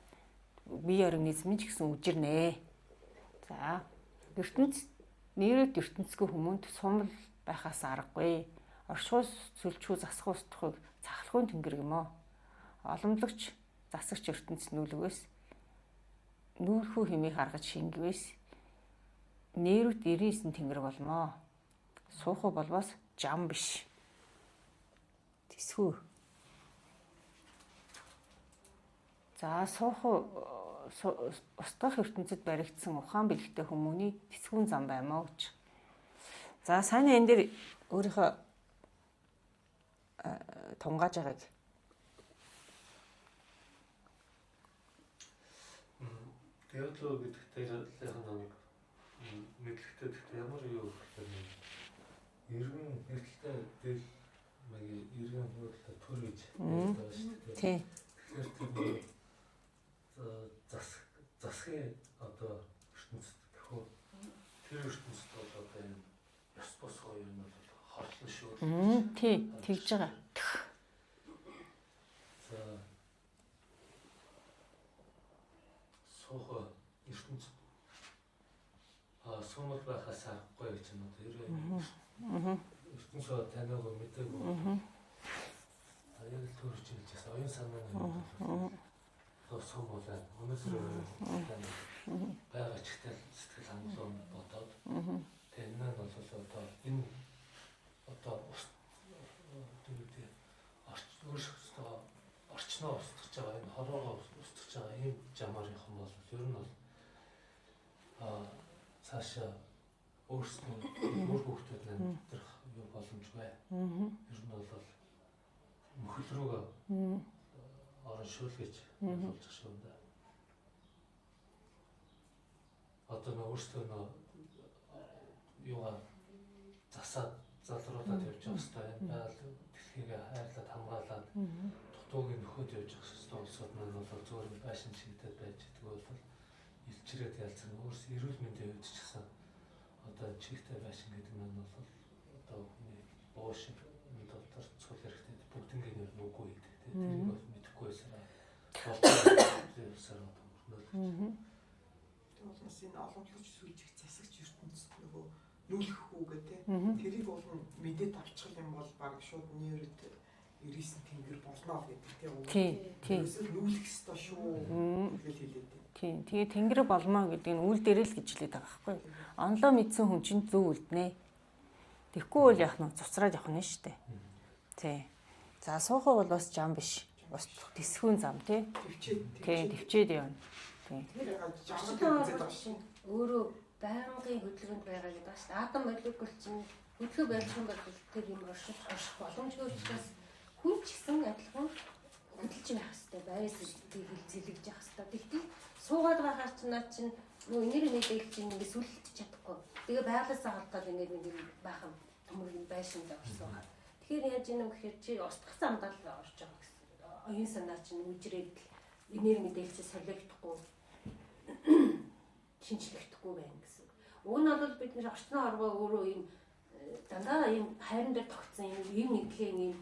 бие организм ч гэсэн үжирнэ. За нэрээд ертөнцийн хүмүүнд сумал байхаас аргагүй. Оршихуйс сүлжгүй засах устдахыг цахалхуун тэнгэр юм аа. Оломлогч засагч ертөнц нүүлгээс нүүрхүү хэмээх харгаж шингэвээс нэрүүд 99 тэнгэр болмоо. Сууху болвоос жам биш. Тэсхүү. За сууху устгах ертөнцид баригдсан ухаан бэлгтэй хүмүүний тэсгүүн зам баймаа гэж. За сайн энэ дээр өөрийнхөө тунгааж байгааг. Дэвлөө гэдэгтэй нэг мэдлэгтэй гэхдээ ямар юу гэхээр эргэн эргэлтэй дэл маяг эргэн хөөдлө төр гэж байдаг шүү дээ. Тий. Тэгэхээр засгийн одоо ертөнцид гэхүү тэр ертөнцид бол одоо энэ ёс бус гоё юм бол хорлон шүү. Тий, тэгж байгаа. За суух ертөнцид суумал байхаас аргагүй гэж юм одоо ерөө ертөнцөө таниагүй мэдээгүй. Яг л төрж ирж байгаа оюун санааны одоо сум болоод өнөөдөр байгаа ч ихтэй сэтгэл хангалуун бодоод энэ нь бол одоо энэ одоо орчноо устгах байгаа энэ хороогоо устгах байгаа ийм жамаар явах юм бол ер нь бол цаашаа өөрсдөө мөр хөвгтөд амьдрах юу боломжгүй. Ер нь бол мөхөл рүүгээ орон шүүл гэж болж шүү дээ. Одоо нөө өөрсдөө юугаа засаад залруулаад явж байгаа хэвээр байна. Дэлхийг хайрлаад хамгаалаад дутуугийн нөхөд явж байгаа хэвээр улсууд маань бол зөвхөн байшин шигдээд байж байгаа бол илчирээд ялцсан өөрс эрүүл мэндийн хувьд ч гэсэн одоо чигтэй байшин гэдэг нь бол одоо хүний боо шиг дотор цул хэрэгтэй бүгднийг нь үгүй гэдэг тийм тэрийг бол мэдэхгүй байсараа болтой юмсаар одоо Тэгээс энэ олонлогч сүлжих засагч ертөнцид нөгөө нүүлэх үү гэдэг тэрийг бол мэдээд авчих юм бол баг шууд нейрот 99 тэнгэр болно гэдэг тийм үгүй нүүлэх ёстой шүү гэж хэлээд тийм. Тэгээ тэнгэр болмоо гэдэг нь үйл дээр л гэж хэлээд байгаа байхгүй. Онлоо мэдсэн хүн чинь зөв үлднэ. Тэгэхгүй бол яах нь цуцраад явах нь шүү дээ. Тий. За суухай бол бас зам биш. Бас тэсгүүн зам тий. Төвчээд явна. Тий. Өөрөө байнгын хөдөлгөөнд байгаа гэдэг байна шүү дээ. Атом молекул чинь хөдөлгөөн байх юм бол тэр юм орших боломжгүй учраас хүн ч гэсэн адилхан хөдөлж байх хэрэгтэй. Байр суурийг зэлгэж явах хэрэгтэй. Тэгтээ суугаад байхаар ч наа чинь нөө энерги мэдээлэл чинь ингэ сүлэлдэж чадахгүй. Тэгээ байгалаасаа холдоод ингэ байх юм төмөр байшинд орсон. Тэгэхээр яаж ийм гэхээр чи устгах замдаа л орж байгаа гэсэн. Оюун санаа чинь үжрээд энерги мэдээлэл солигдохгүй шинжлэхдэггүй байна гэсэн. Уг нь бол бид нэр орчны хорвоо өөрөө ийм дандаа ийм хайран дээр тогтсон ийм нэгдлийн ийм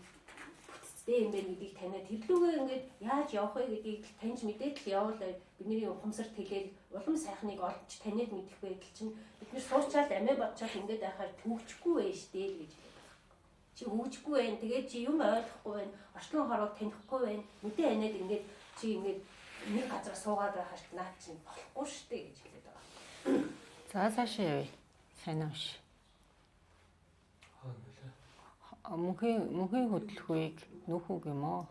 бүтцтэй юм байна гэдгийг таниад тэрлүүгээ ингээд яаж явах вэ гэдгийг таньж мэдээд л явуулаа бидний ухамсар тэлэл улам сайхныг олж таниад мэдэх байдал чинь бид нэр суучаал амиа бодчаал ингээд байхаар төвчгүй байж дээ л гэж хэлдэг. Чи хөвжихгүй байх. Тэгээд чи юм ойлгохгүй байх. Орчлон хорвоог танихгүй байх. Мэдээ анаад ингээд чи ингээд нэг газар суугаад байхаар наа чинь болохгүй шүү дээ гэж хэлээд байгаа. За цаашаа явъя. Сайн уу ш. Мөнхийн хөдөлгөөийг нөхөг юм уу?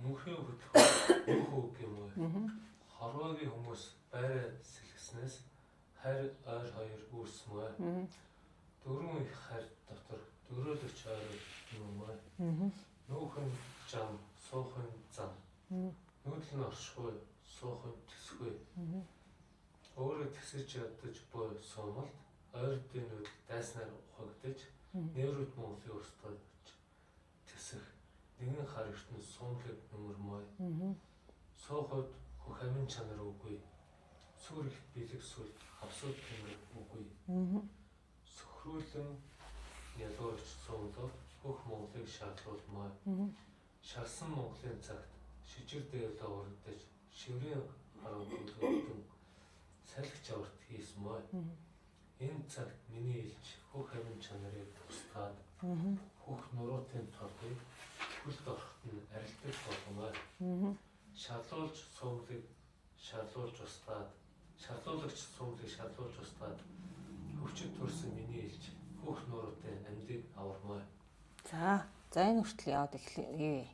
Мөнхийн хөдөлгөөн нөхөг юм уу? Хорвоогийн хүмүүс байраа сэлгэснээс хайр ойр хоёр үүссэн мэ? Дөрвөн их хайр дотор дөрөөлөгч ойр юм мэ? Нөхөн зам, суухын зам. Нүүдэл нь оршихгүй, суухын тэсгүй. Өөрөө тэсэж ядаж буй сумалд ойрдын нүүдэл дайснаар ухагдаж нейрот Монголын өстөд тэсэх нэгэн хар ертөнц сумлаг нөмөр мой. Суухад хөх амин чанар үгүй. Сүр их бэлэг сүл хавсууд тэнгэр үгүй. Сөхрүүлэн ялуурч сумлог хөх Монголыг шаардуулмай. Шарсан Монголын цагт шижир дээлээ урагдаж шиврийн харуу бүлгүүдэн салхич аварт хийсэн мой. Энэ цагт миний илч хөх амин чанарыг тусгаад хөх нуруусын толгойг хүлд орохт нь арилдаг болгомой. Шалуулж сумлыг шалуулж устгаад шалуулагч сумлыг шалуулж устгаад хөвчөд төрсөн миний илч хөх нуруусын амьдыг авармой. За энэ хүртэл яваад эхлэе.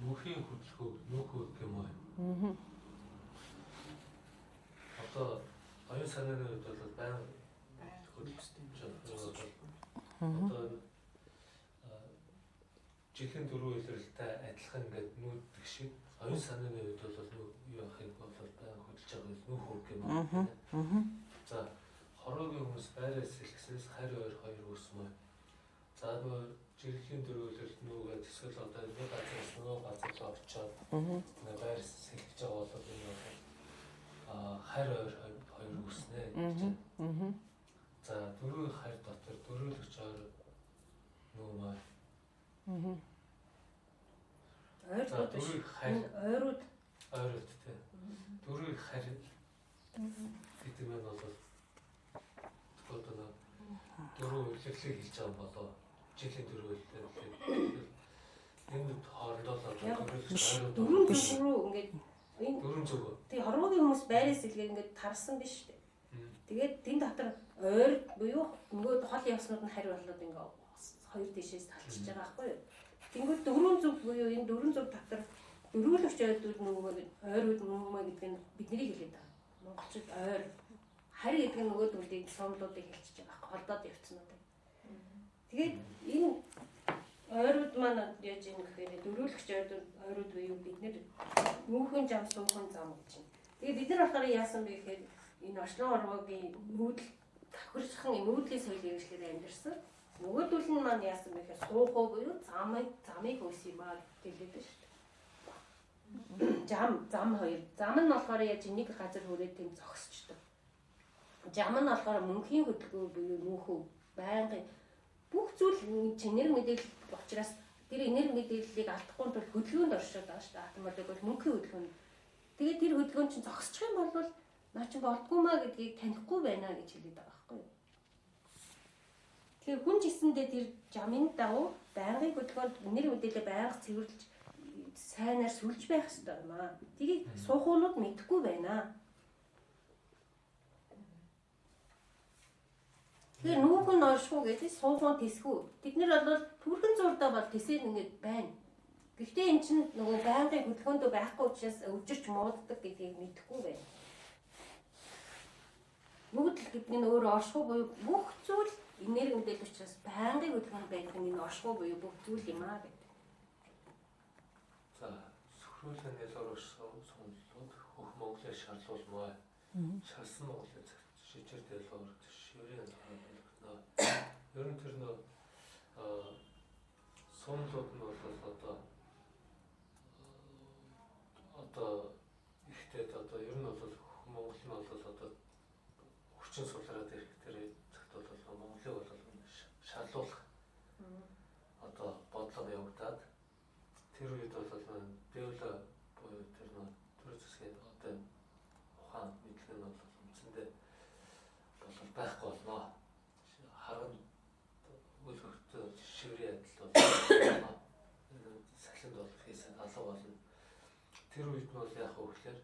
Мөнхийн хөдөлгөөг нөхөг юм аа. Одоо оюун санааны хувьд бол баян хөдөлгөөстэй одоо жилийн дөрөв үйлрэлтэй адилхан ингээд нүүддэг шиг оюун санааны хувьд бол юу яахыг бол баян хөдөлж байгаа нөхөг юм аа. За хороогийн хүмүүс байраа сэлгэснээс хайр ойр хоёр үүсмэ. За жилийн дөрөв үйлрэлт нүгээд эсвэл одоо нэг газраас нөгөө газар руу очиод байр сэлгэж байгаа бол энэ хайр ойр хоёр үүснэ гэж байна. За дөрвөн хайр дотор дөрөөлөгч ойр нөгөө маа. Ойр дөрвөн хайр ойрууд тий. Дөрвөн хайр гэдэг нь бол одоо дөрөв үйлчлэлийг хийж байгаа болоо жилийн дөрөв үйлчлэл энэ хоорондоо дөрвөн зүг рүү ингээд энэ дөрвөн зүг. Тий хорвоогийн хүмүүс байраа сэлгээ ингээд тарсан биш үү? Тэгээд тэн дотор ойр буюу нөгөө хол явснууд нь харь болоод ингээд хоёр тишээс талчиж байгаа байхгүй юу? Тэнгүүд дөрвөн зүг буюу энэ дөрвөн зүг дотор дөрвөлөгч ойрууд нөгөө ойрууд нөгөө гэдэг нь бидний хэлээд байгаа. Монголчууд ойр харь гэдэг нь нөгөө зүйлийг сомлуудыг хэлчихэж байгаа. Холдоод явцсан уу. Тэгээд энэ ойрууд маань яаж юм гэхээр дөрвөлөгч ойрууд буюу бид нэр нүүхэн зам суухан зам гэж байна. Тэгээд бид нар болохоор яасан бэ гэхээр энэ орчлон хорвоогийн нүүдэл давхарчхан нүүдлийн соёлын хэрэгслээр амьдэрсэн. Нөгөөдөл нь маань яасан бэ гэхээр суухаа буюу замыг хөөс юм аа гэлээд шүү дээ. Зам хоёр. Зам нь болохоор яаж нэг газар хүрээд тийм зогсчдөг. Зам нь болохоор мөнхийн хөдөлгөөн буюу нүүхүү байнгын бүх зүйл энерги мэдээлэл учраас тэр энерги мэдээллийг алдахгүй тул хөдөлгөөнд оршоод байгаа шүү дээ. Атомыг бол мөнхийн хөдөлгөөн. Тэгээд тэр хөдөлгөөн чинь зогсчих юм бол наа чи болдгүй маа гэдгийг танихгүй байна гэж хэлээд байгаа байхгүй юу? Тэгэхээр хүн жисэндээ тэр жамын дагуу байнгын хөдөлгөөнд энерги мэдээлэл байнга цэвэрлж сайнаар сүлж байх хэрэгтэй юм аа. Тэрийг суухуунууд мэдэхгүй байна. Тэгэхээр нүүх нь оршгүй гэдэг суухуун тэсгүү. Бид нар бол түрхэн зурдаа бол тэсэл ингэж байна. Гэхдээ эн чинь нөгөө байнгын хөдөлгөөндөө байхгүй учраас өвжирч мууддаг гэдгийг мэдэхгүй байна. Нүгдэл гэдний өөрөө оршгүй буюу бүх зүйл энерги мэдээлэл учраас байнгын хөдөлгөөнд байдаг нь оршгүй буюу бүх зүйл юм аа гэдэг. За сөхрүүлэн ялгар сонлоод хөх Монголыг шаарлуулмаа. Шалсан Монголын шижир дэлгүүр шиврийн харагдана. Ер нь тэр нөө сонлууд нь бол одоо ихтэй одоо ер нь бол Монгол нь бол одоо хүчин сулраад ирэх тэр цагт бол Монголыг бол шаарлуулах одоо бодлого явагдаад тэр үед бол дэвлэ буюу тэр нөө төр засгийн одоо ухаан мэдлэг нь бол үндсэндээ бол байхгүй болно. Харин үл хөртөө шиврийн адил бол салхинд бол хийсэн алга болно. Тэр үед нь бол яг хөөхлөөр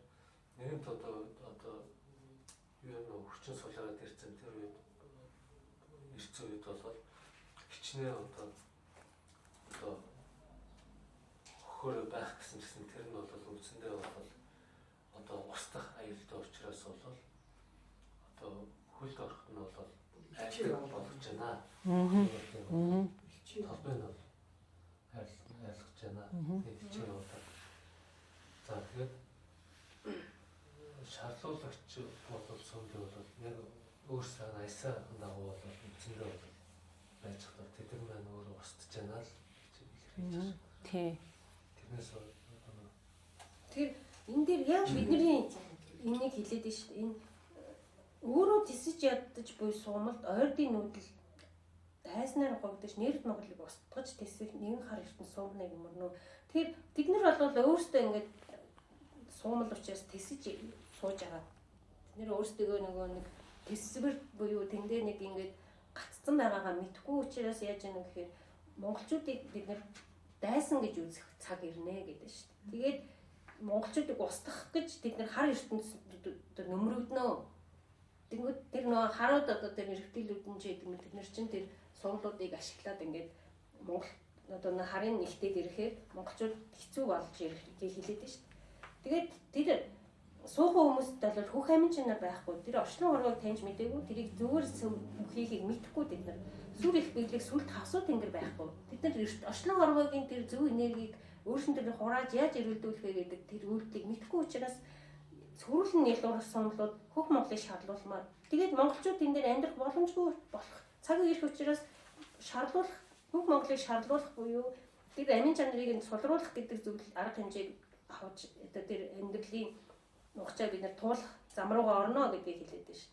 нэгэнт одоо юу хүчин сулраад ирсэн тэр үед ирсэн үед бол хичнээн одоо хөрөө байх гэсэн тэр нь бол үндсэндээ бол одоо устдах аюултай учраас бол одоо хөлд орох нь бол айлтгах болж байна. Толбой нь бол айлгаж байна. Хичээн удаа. За тэгээд шаарлуулагч бол сөндөө бол яг өөрсдөө аясаа дагуу бол үндсэндээ бол байж байгаа. Тэд нар маань өөрөө устж байна л гэж хэлж байна. Тий. Тэр энэ дээр яг бидний энийг хэлээд байна шүү дээ. Энэ өөрөө тисэж ядаж буй сумалд ойрдын нүүдэл дайснаар гогдож нэрд Монголыг устгаж тисэх нэгэн хар ертөнц сумны юм уу. Тэгэхээр бид нар бол өөрсдөө ингээд суумал учраас тисэж сууж байгаа. Бид нар өөрсдөө нөгөө нэг тисвэр буюу тэндээ нэг ингээд гаццсан байгаагаа мэдхгүй учраас яаж яана гэхээр монголчуудыг бид нар дайсан гэж үзэх цаг ирнэ гэдэг шүү дээ. Тэгээд монголчуудыг устгах гэж бид нар хар ертөнцид нөмрөгднөө. Тэнгүүд тэр нөгөө харууд одоо тэр нэрхтэлүүд нь ч гэдэг юм бид нар чинь тэр суулуудыг ашиглаад ингээд Монгол одоо харын нэгтэд ирэхээр монголчууд хэцүү болж ирэх гэж хэлээд байна шүү дээ. Тэгээд тэр суухан хүмүүст бол хөх амин чанар байхгүй. Тэр орчлон хорвоог таньж мэдээгүй. Тэрийг зүгээр хийхийг мэдэхгүй бид нар. Сүр их биелэг сүлд хавсуу тэнгэр байхгүй. Бид нар орчлон хорвоогийн тэр зөв энергийг өөрсөндөө хурааж яаж ирүүлдүүлэх вэ гэдэг тэр үйлдэлийг мэдэхгүй учраас сөрүүлэн ялгуур сомлууд хөх Монголыг шаарлуулмаар. Тэгээд монголчууд энэ дээр амьдрах боломжгүй болох цаг ирэх учраас шаарлуулах хөх Монголыг шаарлуулах буюу тэр амин чанарыг нь сулруулах гэдэг зүйл арга хэмжээг авч одоо тэр амьдралын нухчаа бид нар туулах зам руугаа орно гэдгийг хэлээд байна шүү.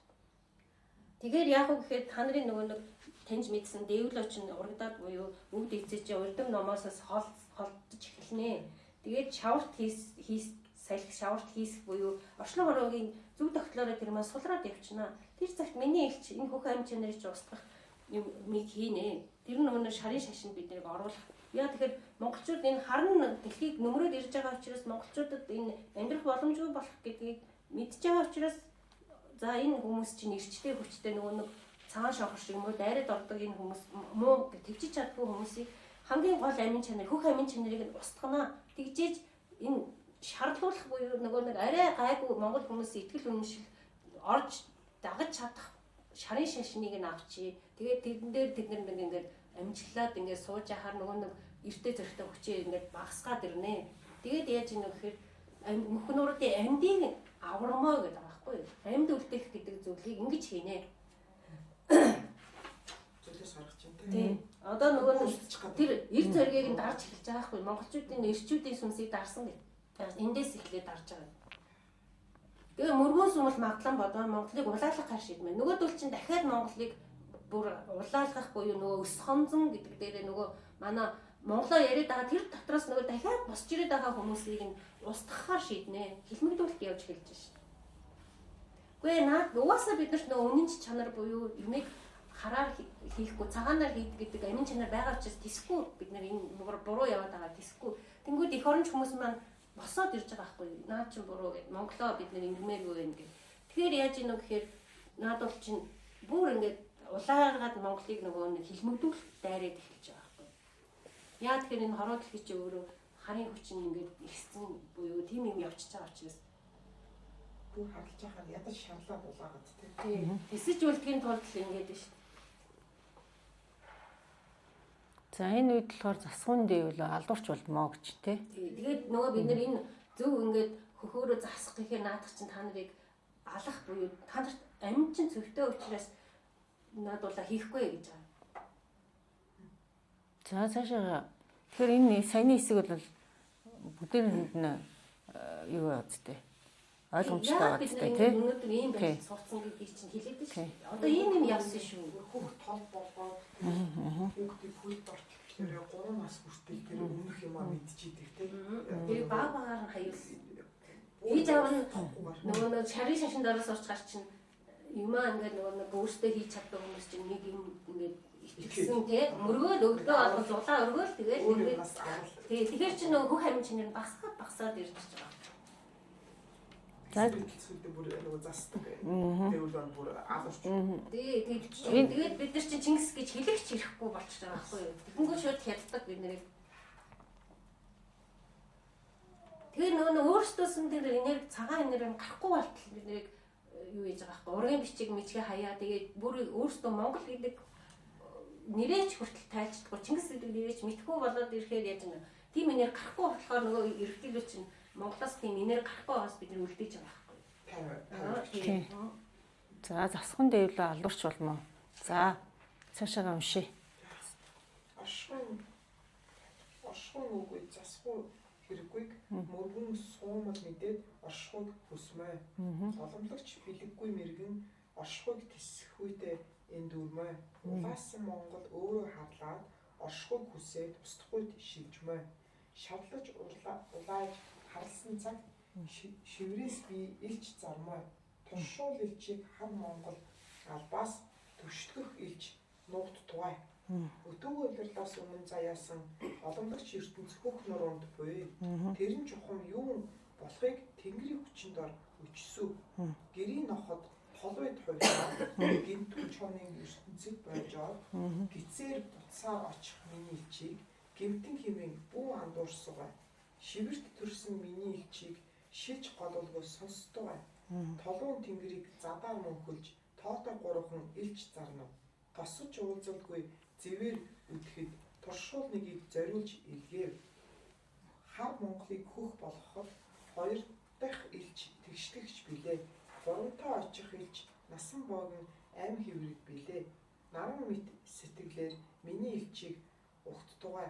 Тэгэхээр яг уу гэхээр та нарын нөгөө нэг таньж мэдсэн дэвлэл очин урагдаад буюу өвд эцэж урдам номоосоос холдож эхэлнэ. Тэгээд шаварт салхи шаварт хийсэх буюу орчлон хорвоогийн зөв тогтлоороо тэр маань сулраад явчихна. Тэр цагт миний элч энэ хөх амин чанарыг ч устгах юмыг хийнэ. Тэр нь нөгөө шарын шашинд бид нарыг оруулах. Яа тэгэхээр монголчууд энэ харн дэлхийг нөмрөөд ирж байгаа учраас монголчуудад энэ амьдрах боломжгүй болох гэдгийг мэдж байгаа учраас за энэ хүмүүс чинь эрчтэй хүчтэй нөгөө нэг цагаан шавхар шиг муу дайраад ордог энэ хүмүүс муу тэгжиж чаддгүй хүмүүсийг хамгийн гол амин чанар хөх амин чанарыг нь устгана. Тэгжээж энэ шаарлуулах буюу нөгөө нэг арай гайгүй монгол хүмүүсийн итгэл үнэмшил орж дагаж чадах шарын шашныг нь авчи. Тэгээд тэрэн дээр тэд нар ингээд амжилаад ингээд сууж яхаар нөгөө нэг эртээ зөрхтэй хүчээ ингээд багасгаад ирнэ. Тэгээд яаж ийм гэхээр мөхнөрүүдийн амьдыг авармаа гэдэг байгаа байхгүй юу? Амьд үлдээх гэдэг зүйлийг ингэж хийнэ. Зүйлээс харах чинь Тийм. Одоо нөгөө Устчих гэдэг. тэр эр зоригийг нь дарж эхэлж байгаа хгүй. Монголчуудын эрчүүдийн сүнсийг дарсан гэдэг. Эндээс эхлээд дарж байгаа. Тэгээ мөргөн сүм бол магадлан бодоо Монголыг улаалгах хар шийдмэ. Нөгөөдөл чинь дахиад Монголыг бүр улаалгах буюу нөгөө өс хонзон гэдэг дээрээ нөгөө манай монголоор яриад байгаа тэр дотроос нөгөө дахиад босч ирээд байгаа хүмүүсийг нь устгахаар шийднэ. Хилмигдүүлэлт явж эхэлж байна. Гэхдээ наад угаасаа бид нарт нөгөө үнэн чанар буюу юмыг хараар хийхгүй цагаанаар хийдэг гэдэг амин чанар байгаа учраас тэсгүй бид нар энэ буруу яваад байгаа тэсгүй. Тэнгүүд эх оронч хүмүүс маань босоод ирж байгаа байхгүй. Наад чинь буруу гэдэг. Монголоо бид нар ингэмээргүй байх гэх. Тэгэхээр яаж ийм вэ гэхээр наад бол чинь бүр ингээд улааргаад Монголыг нөгөө нэг хилмигдүүлэх дайраад эхэлж байгаа байхгүй. Яа тэгэхээр энэ хороо дэлхий чи өөрөө харын хүчин ингээд ихсэн буюу тийм юм явчихж байгаа учраас Бүр харалж байхаар ядаж шаналаад улаагаад тийм. тийм тэсэж үлдэхийн тулд л ингээд байна шүү. За энэ үед болохоор засгуун дэвэл алдуурч болмоо гэж тий. Тэгээд нөгөө бид нар энэ зөв ингээд хөхөөрөө засах гэхээр наадах чинь та нарыг алах буюу та нарт амин чинь зөвхтэй учраас наадуулаа хийхгүй гэж байгаа. За цаашаа тэгэхээр энэ саяны хэсэг бол бүгдээрэнд нь юу яацтэй ойлгомжтой Яагаад байгаа бид тий. нар өнөөдөр ийм байж суудсан гэдгийг чинь хэлээд байна шүү. Одоо ийм юм явсан шүү. Хүүхд тол болгоод хүүхдийг хүйд орч тэгэхээр 3 нас хүртэл тэр өмнөх юмаа мэдчихийдэг тийм. Тэр баг багаар нь хаюулсан. Ээж аав нь нөгөө шарын шашин дараас орч гар чинь юмаа ингээд нөгөө өөртөө хийж чаддаг хүмүүс чинь нэг юм ингээд ичсэн тий мөргөөл өглөө алгал зулаа өргөөл тэгээд өөрөө бас авал. тэгэхээр чи нөгөө хөх амин чинь багсаад ирж байгаа. Зүйлсүүдээ бүр нөгөө засдаг. Тэгвэл бүр алуурч. Тэгээд бид нар чинь Чингис гэж хэлэгч ирэхгүй болчихж байгаа байхгүй юу? Тэгэнгүүт шууд хяддаг бид нарыг. Тэгээд нөгөө өөрсдөөсөн тэр энерги цагаан энерги гарахгүй болтол бид нарыг юу хийж байгаа байхгүй. Ургийн бичиг мичгээ хаяа тэгээд бүр өөрсдөө Монгол гэдэг нэрээч хүртэл тайлцдаггүй. Чингис гэдэг нэрээч мэдхгүй болоод ирэхээр яаж нэг тийм энерги гарахгүй болохоор нөгөө эргэлтүүлүүч чинь Монголоос тийм энерги гарахгүй байгаас бид нар үлдээж байгаа байхгүй. За засгуун дэвэл алдуурч болмоо. За цаашаа уншия. Оршихуй үгүй засгүй хэрэггүйг мөргөн суумал мэдээд оршихуйг хүсмэ. Боломлогч бэлэггүй мэрэгэн оршихуйг тэсэхүйдээ эндүрмэ. Улаасан Монгол өөрөө харлаад оршихуйг хүсээд устгахүйд шилжмэ. Шавлаж улааж харалсан цаг шиврээс би илч зармаа. Туршуул илчийг хам Монгол албаас төвшдгөх илч нуугт тугай. Өдөө удирлаас өмнө заяасан олонлогч ертөнц хөх нуруунд буй. Тэрэн чухам юу болохыг Тэнгэрийн хүчинд ор өчсөв. Гэрийн ноход толгойд хуйлаад гинтүү чонын ертөнцөд бойжоод гизээр буцаар очих миний илчийг гэмтэн хэмээн бүү андуурсугай. Шивэрт төрсөн миний илчийг шиж гололгоо сонсдгоо. Толуун тэнгэрийг задаар мөнхөлж тоотой гурван илч зарна. Тосож уулзалгүй зэвэр үдэхэд туршуул нэгийг зориулж илгээв. Хар Монголыг хөх болгоход хоёр дахь илч тэгшдэгч билээ. Гуравтаа очих илч насан боогн амь хэврэг билээ. Наран мэт сэтгэлээр миний илчийг угтдугай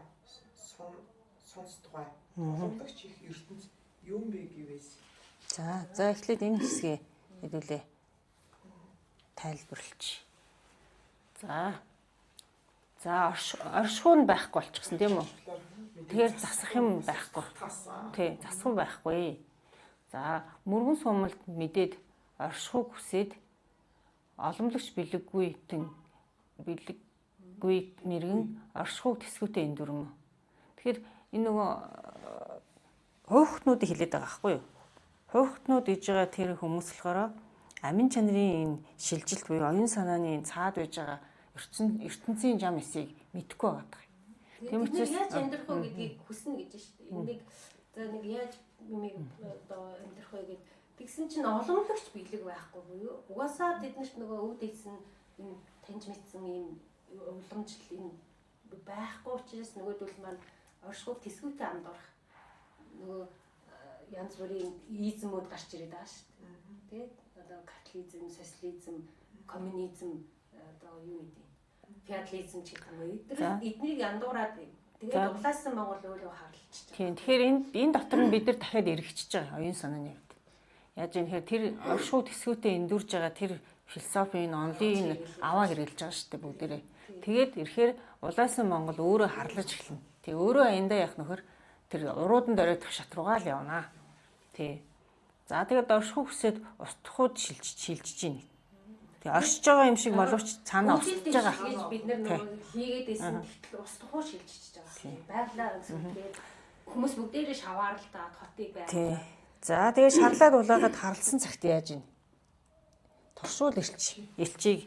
сонсдугай. Олонлогч их ертөнц юм бэ гэвээс. За эхлээд энэ хэсгээ хэдүүлээ тайлбарлаж. За оршихуун байхгүй болчихсон тийм үү? Тэгэхээр засах юм байхгүй. Тий, засах юм байхгүй. За мөргөн сумалд мэдээд оршихуйг хүсээд оломлогч бэлэггүй мэрэгэн оршихуйг тэсгүүтээ эндүрмө. Тэгэхээр энэ нөгөө хуухтнуудыг хэлээд байгаа байхгүй юу? Хуухтнууд гэж байгаа тэр хүмүүс болохоор амин чанарын энэ шилжилт буюу оюун санааны цаад байж байгаа ертөнцийн зам эсийг мэдэхгүй байгаа. Тийм учраас яаж амьдрах вэ гэдгийг хүснэ гэж байна шүү дээ. Энийг за нэг яаж юмыг одоо амьдрах вэ гэд тэгсэн чинь олонлогч бэлэг байхгүй буюу угаасаа тэднэрт нөгөө өвд ийсэн энэ таньж мэдсэн юм уламжлал энэ байхгүй учраас нөгөөдөл маань оршихуйг тэсгүүтээ андуурах нөгөө янз бүрийн измүүд гарч ирээд байгаа шүү дээ. Тэгээд одоо католизм, социализм, коммунизм одоо юу гэдэг феодализм ч гэх юм уу. Эднийг андуураад тэгээд улаасан Монгол өөрөө харлалчихж байгаа. Тийм. Тэгэхээр энэ дотор нь бид нар дахиад эргэжиж байгаа оюун санааны хувьд. Яаж юм хэрэг тэр оршуу төсвөөтэй эндүрж байгаа тэр философийн онлын аваа хэрэгжилж байгаа шүү дээ бүгдээрээ. Тэгээд ирэхээр улаасан Монгол өөрөө харлаж эхэлнэ. Тэг өөрөө аяндаа яах нөхөр тэр уруудан дөрөөх шат руугаа л явнаа. Тий. За тэгээд оршихуй хүсээд устдахууд шилжиж байна. Тэг оршиж байгаа юм шиг боловч цаанаа устж байгаа. Гэж бид нар нөгөө хийгээд байсан гэтэл устдахуу шилжиж байгаа. Байглаа гэсэн хүмүүс бүгдээрээ шаваарлаа хотыг байгаад. Тий. За тэгээд шарлаад улаагаад харлсан цагт яаж ийн? Туршуул элчийг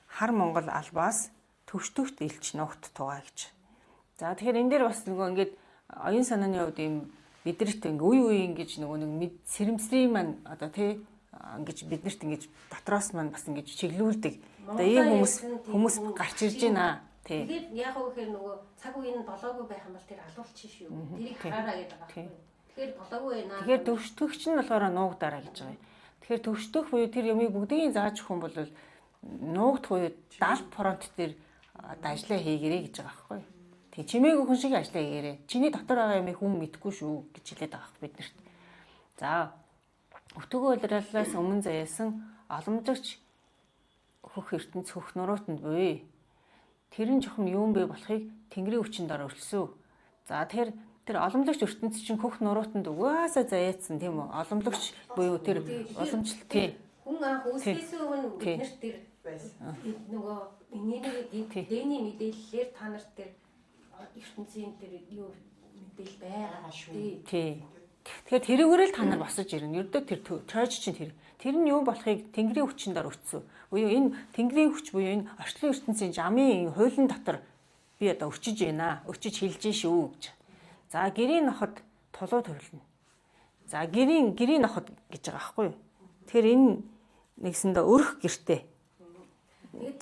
хар Монгол албаас төвчтөвт элч ногт тугаа гэж. За тэгэхээр энэ дээр бас нөгөө ингээд оюун санааны хувьд юм бидэрт ингээ үе ингэж нөгөө нэг сэрэмсрийн маань одоо тий ингэж биднэрт ингэж дотроос маань бас ингэж чиглүүлдэг. Одоо ийм хүмүүс гарч ирж байна. Тий. Тэгээд яг уу гэхээр нөгөө цаг үеийн болоогүй байх юм бол тэр алуулчих шүү. Тэрийг хараараа гэдэг байгаа байхгүй. Тэгэхээр болоогүй байна. Тэгэхээр төвчтөгч нь болохоор нуугдаараа гэж байгаа юм. Тэгэхээр төвчтөх буюу тэр юмыг бүгдийг зааж өгөх юм бол нуугдах буюу 70 фронт дээр ажиллаа хийгэрэй гэж байгаа байхгүй. Тэг чимээгүй хүн шиг ажиллаа хийгэрэй. Чиний дотор байгаа юмыг хүн мэдэхгүй шүү гэж хэлээд байгаа хэрэг биднэрт. За өтгөө улирлаас өмнө заяасан оломжигч хөх ертөнц хөх нуруутанд буй. Тэр нь жоохон юм бэ болохыг Тэнгэрийн хүчин дор өрлсөн. За тэр оломжигч ертөнц чинь хөх нуруутанд угаасаа заяатсан тийм үү? Оломжигч буюу тэр уламжлалт тий. Хүн анх үүсгэсэн өмнө биднэрт тэр нөгөө дэний мэдээллээр та нарт тэр ертөнцийн тэр юу мэдээл байгаа шүү. Тий. Тэгэхээр тэрүүгээр л та нар босож ирнэ. Ердөө тэр чойж чинь тэр нь юу болохыг Тэнгэрийн хүчин дор өцсөн. Буюу энэ Тэнгэрийн хүч буюу энэ орчлон ертөнцийн жамын хуулийн дотор би одоо өчөж байна. Өчөж хилж шүү гэж. За гэрийн ноход тулуу төрөлнө. За гэрийн ноход гэж байгаа байхгүй юу? Тэгэхээр энэ нэгсэндээ өрх гэртээ.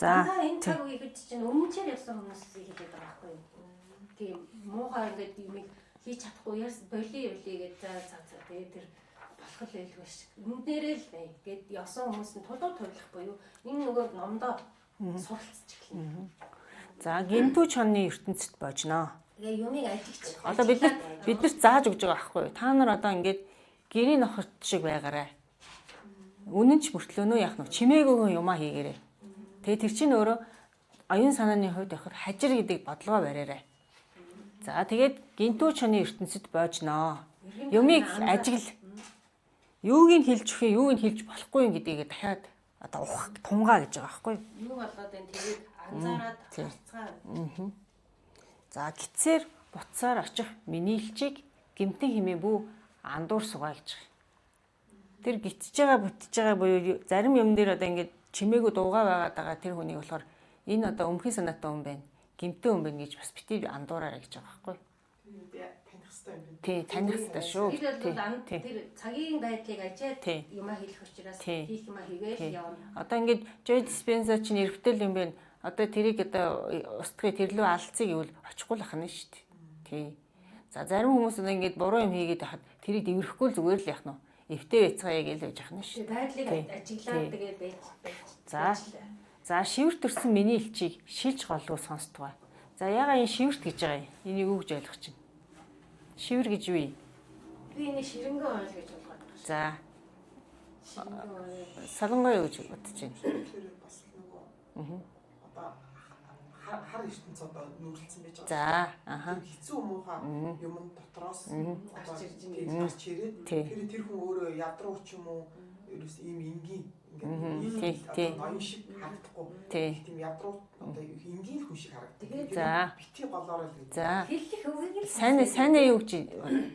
За энэ цаг үеийг чинь өмнөчээр явсан хүмүүсийг хэлээд байгаа байхгүй юу? Тийм муухай ингээд юмыг хийж чадахгүй яс болио гэж за тэгээд тэр болох л байлгүй ш. Өмнөдөө л бай гэд явсан хүмүүс нь тулуу туйлах буюу энэ нөгөө номдоо суралцж эхэлнэ. За гинтүү чонны ертөнцид божноо. Тэгээ юмыг ажигч. Одоо биднэрт зааж өгж байгаа байхгүй юу? Та нар одоо ингээд гэрийн нохот шиг байгаарай. Үнэн ч мөртлөөнөө яах нь чимээгүй юмаа хийгээрэй. Тэгээ тэр чинь өөрөө оюун санааны хувьд явахад хажир гэдэг бодлогоо бариарай. За тэгээд гинтүү чоны ертөнцид боожноо. Юмыг ажигл. Юуг нь хэлж өгье, юуг нь хэлж болохгүй юм гэдгийг дахиад одоо ухах тунгаа гэж байгаа байхгүй юу? Юу болоод энэ тэгээд анзаараад харцгаа. За гитсээр буцаар очих миний элчийг гимтэн хэмээн бүү андуур сугаа гэж байгаа. Тэр гитж байгаа бүтж байгаа буюу зарим юм дээр одоо ингээд чимээгүй дуугаа байгаад байгаа тэр хүнийг болохоор энэ одоо өмхийн санаатай хүн байна. Гимтэн хүн байна гэж бас битээ андуураарай гэж байгаа байхгүй юу? Таних хэрэгтэй юм байна. Тий, таних хэрэгтэй шүү. Тэр цагийн байдлыг ажиад юмаа хэлэх учраас хийх юмаа хийгээл явна. Одоо ингээд Joe Dispenza чинь эргэтэл юм байна. Одоо тэрийг одоо устгахыг тэрлүү алдцыг гэвэл очихгүй л ахна шүү дээ. Тий. За зарим хүмүүс ингээд буруу юм хийгээд байхад тэрийг дэврэхгүй л зүгээр л яах нь. Эвтэй байцгаая гэж л яах нь шүү. Байдлыг ажиглаад тэгээд байж. За шивэрт төрсэн миний элчийг шилж голгүй сонсдгоо. За ягаа энэ шивэрт гэж байгаа юм. Энийг юу гэж ойлгох чинь? Шивэр гэж юу юм? Би энэ ширэнгөө ойл гэж болгоод байна. За. Ширэнгөө Солонгоо юу гэж бодож байна? Тэгэхээр бас нөгөө одоо хар ертөнц одоо нүүрлсэн байж байгаа. За, аха. Хэцүү муухай юм дотроос гарч ирээд тэр хүн өөрөө ядруу ч юм уу ерөөс ийм энгийн ингээд ноён шиг харагдахгүй. Тийм ядруу одоо энгийн хүн шиг харагддаг. За. Бити голоор л. За. хэллэх өвгийг л Сайн юу гэж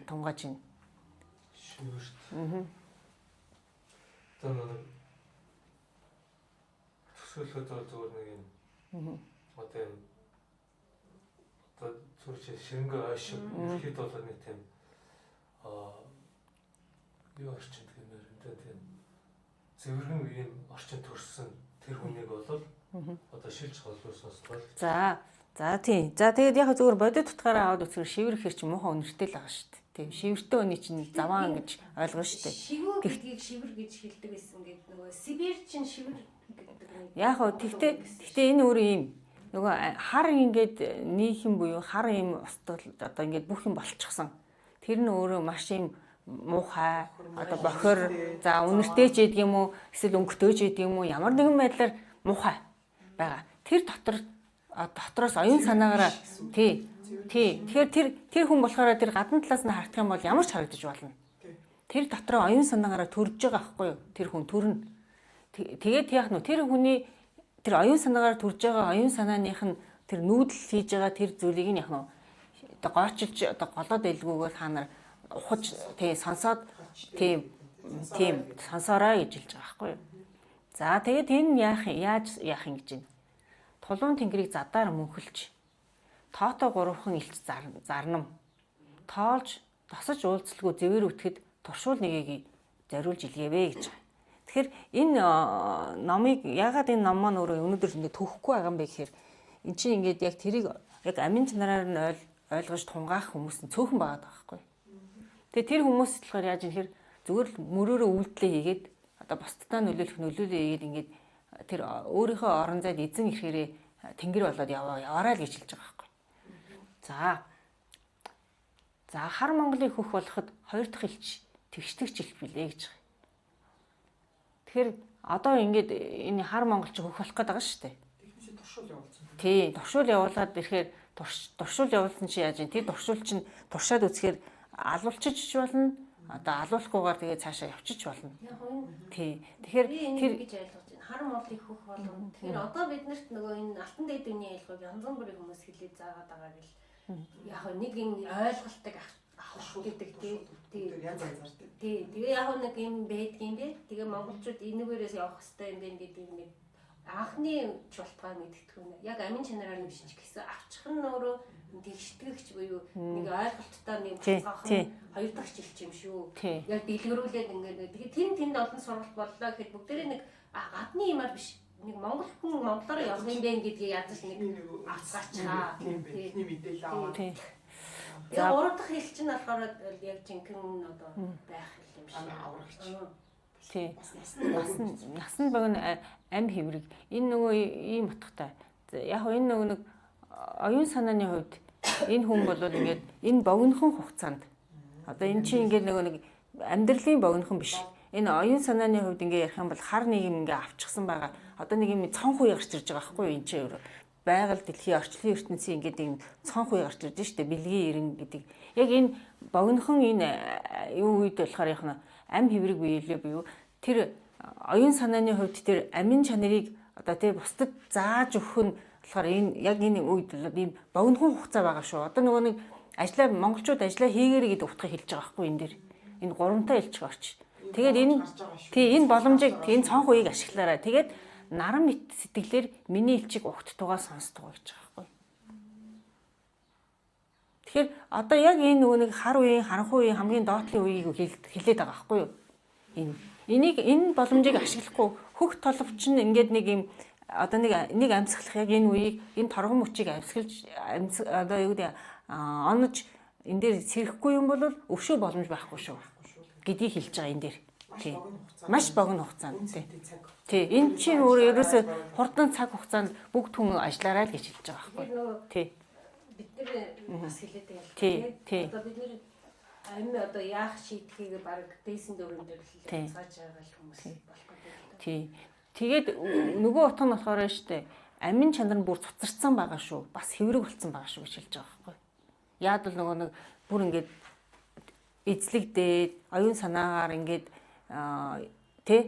тунгааж байна? Шивэрт. Одоо төсөөлөхөд бол зүгээр нэг юм. Одоо юм. Одоо зүгээр ширэнгэ ойшиг ихэд бол нэг тийм юу орчин гэмээр энэ тийм зэвэрхэн үеийн орчин төрсөн тэр хүнийг бол одоо шилж голлоосоос бол За тийм. За тэгээд яг зүгээр бодит утгаараа аваад үзэхээр шивэр хэр чи муухай үнэртэй л байгаа шүү дээ. Тийм. Шивэртэй өний чинь заваан гэж ойлгоно шүү дээ. шивүү гэдгийг шивэр гэж хэлдэг байсан гэдэг нөгөө Сибирь чинь шивэр гэдэг. Яг хөө тэгтээ энэ өөр юм. нөгөө хар ингээд нийхэм буюу хар юм устгал одоо ингээд бүх юм болчихсон. Тэр нь өөрөө маш юм муухай одоо бохор за үнэртэй ч гэдэг юм уу эсвэл өнгөтэй ч гэдэг юм уу ямар нэгэн байдлаар муухай байгаа. Тэр дотроос оюун санаагаараа тий. Тэгэхээр тэр хүн болохоор тэр гадна талаас нь хартах юм бол ямар ч харагдаж болно. Тэр дотроо оюун санаагаараа төрж байгаа байхгүй юу? Тэр хүн төрнө. Тэгээд яах нь тэр хүний тэр оюун санаагаар төрж байгаа оюун санааных нь тэр нүүдэл хийж байгаа тэр зүйлийг нь яах нь одоо гойчилж одоо голоод байлгүйгээр та нар ухаж тий сонсоод тийм сонсороо гэж хэлж байгаа байхгүй юу? За тэгээд энэ яаж яах юм гэж байна. Тулуун тэнгэрийг задаар мөнхөлж тоотой гурван илч зарнам тоолж тосож уулзалгүй зэвэр үтгэд туршуул нэгийг зориулж илгээвэ гэж байна. Тэгэхээр энэ номыг ягаад энэ ном маань өөрөө өнөөдөр ингэ төгөхгүй байгаа юм бэ гэхээр эн чинь ингээд яг тэрийг яг амин чанараар нь ойлгож тунгаах хүмүүс нь цөөхөн байгаа байхгүй. Тэгээ тэр хүмүүс болохоор яаж юм хэр зүгээр л мөрөөрөө үйлдэлээ хийгээд одоо бусдаа нөлөөлөө хийгээд ингээд тэр өөрийнхөө орон зайд эзэн ирэхээрээ тэнгэр болоод яваарай л гэж хэлж байгаа байхгүй. За хар Монголыг хөх болоход 2 дахь элч тэгшдэгч илт билээ гэж байгаа. Тэгэхээр одоо ингээд энэ хар монголч хөх болох гээд байгаа шүү дээ. Техникийн туршуул явуулсан. Тий, туршуул явуулаад ирэхээр туршуул явуулсан чи яаж юм? Тэр туршуул чинь туршаад үзэхээр алуулчих ч болно. Одоо алуулахгүйгээр тэгээ цаашаа явчих болно. Яг энэ Тий. Тэгэхээр тэр гэж ойлгож байна. Хар Монголыг хөх болгоно. Тэгэхээр одоо биднэрт нөгөө энэ алтан дээд үний ялгыг янз бүрийн хүмүүс хэлээд заагаад байгаа гэл. Яг нэг юм ойлголтыг авах гэдэг тий. Янз янзаар Тий. Тэгээ яг нэг юм байдгийн бэ. Тэгээ монголчууд энэгээрээс явах хэрэгтэй юм байна гэдэг нэг анхны чултгаа мэддэг юм. Яг амин чанараар нь биш ч гэсэн авчих нь өөрөө тэгштгэгч буюу нэг ойлголттой нэг цаахан 2 дахь жилч юм шүү. Яг дэлгэрүүлээд ингээд тэгээ тэнд олон сургалт боллоо гэхэд бүгдээрээ нэг гадны юмар биш. Нэг монгол хүн монголоор явах юм бэ гэдгийг ядаж нэг авцгаачаа. Техникийн мэдээлэл аваад. Тэгээ 3 дахь хэл чинь болохоор яг жинхэнэ одоо байх юм шиг аврагч. тий. Насан богино амь хэврэг. Энэ нөгөө ийм утгатай. Яг энэ нөгөө нэг оюун санааны хувьд энэ хүн бол ингээд энэ богинохон хугацаанд одоо энэ чинь ингээд нөгөө нэг амьдралын богинохон биш. Энэ оюун санааны хувьд ингээд ярих юм бол хар нийгэм ингээд авчихсан байгаа. Одоо нэг юм цонх үе гарч ирж байгаа байхгүй юу энэ чинь өөрөө. Байгаль дэлхийн орчлон ертөнцийн ингээд ийм цонх үе гарч ирж штэ бэлгийн ирэн гэдэг. Яг энэ богинохон энэ юу үед болохоор яг нь амь хэврэг биелээ буюу тэр оюун санааны хувьд тэр амин чанарыг одоо тэр бусдад зааж өгөх нь болохоор энэ яг энэ үед бол ийм богинохон хугацаа байгаа шүү. Одоо нөгөө нэг ажлаа монголчууд ажлаа хийгээрэй гэдэг утгыг хэлж байгаа байхгүй энэ дэр. Энэ гурамтай хэлж орч. Тэгээд энэ боломжийг энэ цонх үеийг ашиглаарай. Тэгээд наран мэт сэтгэлээр миний элчийг угттугаа сонсдгоо гэж байгаа байхгүй. Тэгэхээр одоо яг энэ нөгөө нэг хар үеийн харанхуй үеийн хамгийн доотлын үеийг хэлээд байгаа байхгүй юу? Энэ боломжийг ашиглахгүй хөх толовч нь ингээд нэг юм одоо нэг амьсгалах яг энэ үеийг энэ торгон мөчийг амьсгалж одоо юу гэдэг онож энэ дээр сэрхгүй юм бол өвшөө боломж байхгүй шүү гэдгийг хэлж байгаа энэ дээр. Тийм. Маш богино хугацаанд тий. Энэ чинь өөрөө ерөөсөө хурдан цаг хугацаанд бүгд хүн ажиллаарай л гэж хэлж байгаа байхгүй. Тий. бид нэр бас хэлээд байгаа. Одоо бид нэр амь одоо яах шийдэхийг баг дээсэн дөрөв дээр л цааж байгаа л хүмүүс болох гэдэг. Тий. Тэгээд нөгөө утга нь болохоор штэ амин чанар нь бүр цуцарсан байгаа шүү. Бас хэврэг болцсон байгаа шүү гэж хэлж байгаа байхгүй. Яад л нөгөө нэг бүр ингээд эзлэгдээд оюун санаагаар ингээд тий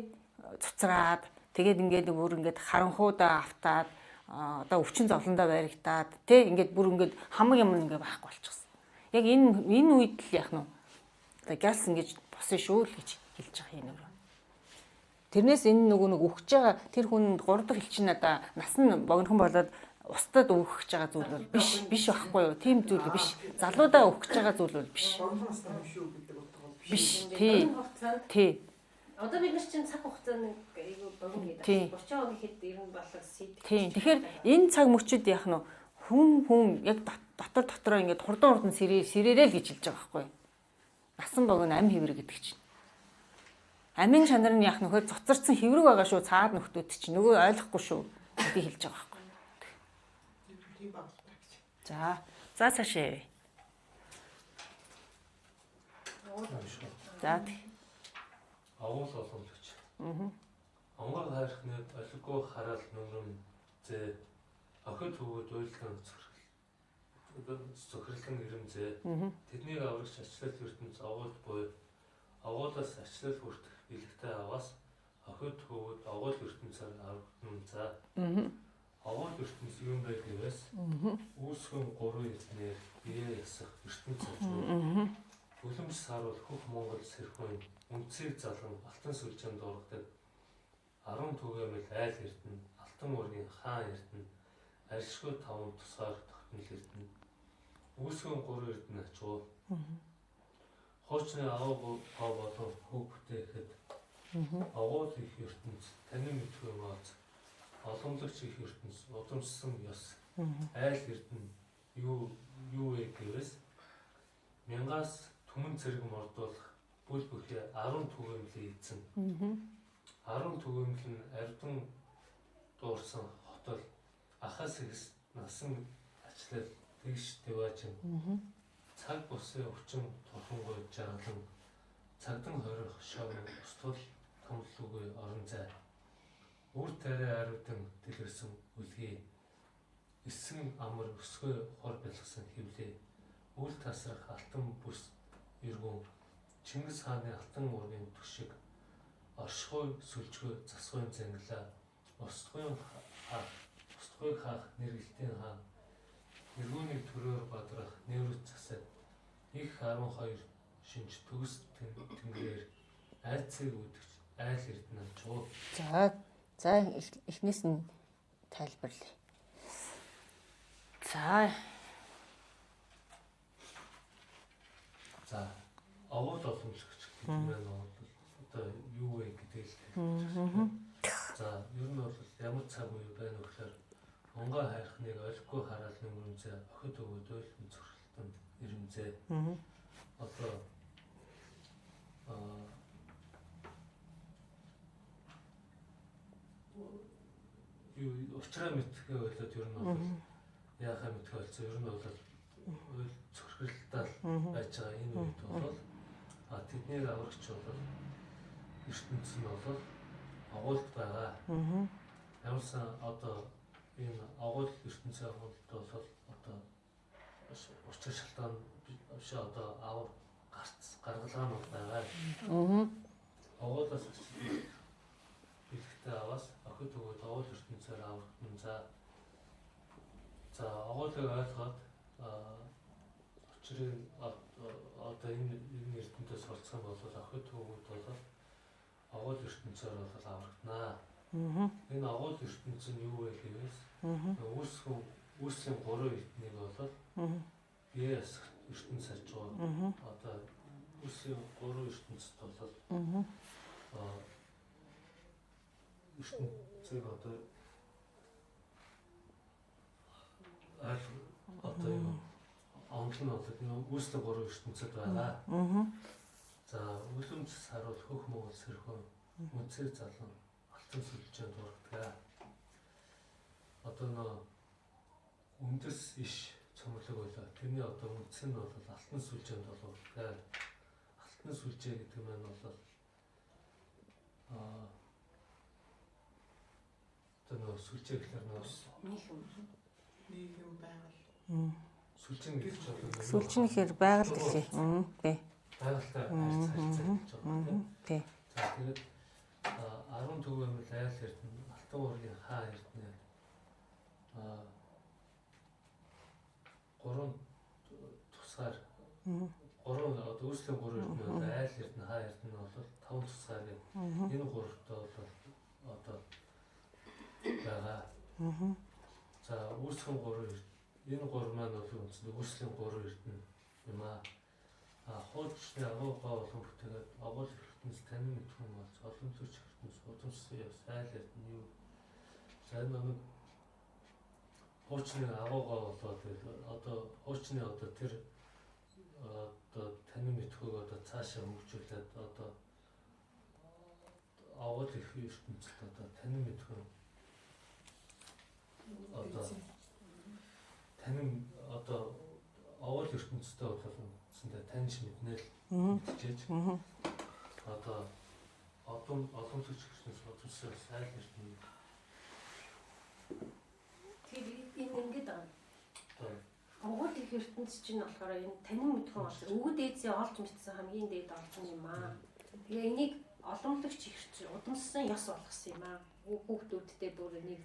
цуцраад тэгээд ингээд бүр ингээд харанхуудаа автаад одоо өвчин зовлондоо баригдаад тий ингээд бүр ингээд хамаг юм ингээд байхгүй болчихсон. Яг энэ үед л яах нь одоо галс ингэж босно шүү л гэж хэлж байгаа юм. Тэрнээс энэ нөгөө нэг өгч байгаа тэр хүн 3 дахь элчин надаа нас нь богинохон болоод устдад өгч байгаа зүйл бол биш байхгүй юу? Тийм зүйл биш. Залуудаа өгч байгаа зүйл бол биш. Биш. Тий. Одоо бид нар чинь цаг хугацааны айгүй богино гэдэг. 30 он гэхэд ер нь болоо сэт. Тийм. Тэгэхээр энэ цаг мөчид яах нь хүн яг дотороо ингээд хурдан сэрээрээ л гэж хэлж байгаа байхгүй юу? Насан богино амь хэврэг гэдэг чинь. Амин чанар нь яах нөхөр цоцорцсон хэврэг байгаа шүү цаад нөхдүүд чинь нөгөө ойлгохгүй шүү гэдгийг хэлж байгаа байхгүй. За цаашаа. За Агуул боломжтой. Онгор хайрхны олиггүй хараал нүрэм зээ охид хөвгөд уйлдан цохирлон ирэмзээ тэднийг аврагч ачлал ертөнц агуул буй агуулаас ачлал хүртэх бэлэгтэй аваас охид хөвгөд агуул ертөнцөөр аврагдан за агуул ертөнц юм бэ гэвээс үүсгэн 3 эзнээр бие ясах ертөнц ажгүй үлэмж саруул хөх Монгол сэрхүүн үнцгийг залан алтан сүлжээнд дургадаг 10 түгээмэл айл эрдэнэ алтан ургийн хаан эрдэнэ аршгүй 5 тусгаар тогтмол эрдэнэ үүсгэн 3 эрдэнэ ачуу хоочны агуу болон хөв бүтээхэд агуул их ертөнц таны мэдхүй маац олонлогч их ертөнц удамшсан ёс айл эрдэнэ юу вэ гэвээс мянгаас түмэн цэрэг мордуулах бүл бүхий 10 түгээмлийг эзэн 10 түгээмэл нь ардун дуурсан хотол ахаас ихс насан ачлал тэгш дэважин цаг бусын өвчин турхангүй жаргалан цагдан хорих шав устгал томлоогүй орон зай үр тариа ариудан дэлгэрсэн үлгий эсгэн амар өсгөө хор бэлгсэн хөвлөө үл тасрах алтан бүс эргүүн Чингис хааны алтан ургийн түшиг оршихуй сүлжгүй засгын зангилаа устгын хаах нэргэлтийн хаан эргүүний төрөөр бадрах нэрвэт засад их 12 шинж төгс тэнгэрээр айцыг үүдгч айл эрдэнэ чуу. За эхнээс нь тайлбарлая. За агуул боломжтой гэдэг нь одоо юу вэ гэдэг л. За ер нь бол ямар цаг үе байна вэ гэхээр онгой хайрхныг олиггүй хараал нэмрэмзээ охид өгөөд ойлхон зөрхөлтөнд ирэмзээ. Одоо юу уучраа мэдхээ болоод ер нь бол яахаа мэдхээ болсон ер нь бол ойл цохирлтал байж байгаа энэ үед бол тэдний аврагч бол ертөнц нь бол агуулд байгаа. Ямарсан одоо энэ агуул ертөнцийн агуулд бол одоо учир шалтгаан биш одоо авар гаргалгаа нь байгаа. Агуулаас бэлэгтэй аваас охид өгөөд агуул ертөнцөөр аврагдан за агуулыг ойлгоод учрыг одоо энэ ертөнцөөс олцсон бол охид өгөөд бол агуул ертөнцөөр бол аврагданаа. Энэ агуул ертөнц нь юу вэ гэвээс үүслийн 3 эрднийг бол бие ертөнц ажгаа одоо үүслийн 3 ертөнцид бол ертөнцийг одоо юу онл нь бол үүслийн 3 ертөнцид байгаа. За үлэмж саруул хөх Монгол сэрхүүн үнцэг залан алтан сүлжээнд дургадаг. Одоо нөө үндэс иш цомлог байлаа. Тэрний одоо үндэс нь бол алтан сүлжээнд дургадаг. Алтан сүлжээ гэдэг нь бол одоо нөө сүлжээ гэхэлэр нөө нийгэм байгаль сүлжээ гэж боддог. Сүлжээ гэхээр байгаль гэлээ. Тий. Байгальтай харьцаж байгаа. Тий. За тэгээд 10 түгээмэл айл эрдэнэ алтан ургийн хаан эрдэнэ 3 тусгаар 3 одоо үүслийн 3 эрдэнэ айл эрдэнэ хаан эрдэнэ бол 5 тусгаар гэх энэ гуравтай бол одоо байгаа. За үүслийн 3 энэ 3 маань бол үндсэндээ үүслийн 3 эрдэнэ юм аа. Хоочны агуугаа болон бүтээгээд агуул ертөнц танин мэдхүн болж олон төрч ертөнц удамшсан яс айл эрдэнэ юу сайн нэг хоочны агуугаа болоод одоо хоочны одоо тэр одоо танин мэдхүйг одоо цаашаа хөгжүүлээд одоо агуул их ертөнцид одоо танин мэдхүн одоо танин одоо овол ертөнцтэй бол үндсэндээ таньж мэднэл мэдчихэж одоо олон зүгч гэрчнээс бодсоос айл ертөнц Тэгэхээр энэ ингэж байгаа. одоо Монгол их ертөнц чинь болохоор энэ танин мэдхэн болсон. Өвгд ээдсээ олж мэдсэн хамгийн дээд олсон юм аа. Тэгээ энийг оломлогч ихч удамсан ёс болгосон юм аа. Хүүхдүүдтэй бүр энийг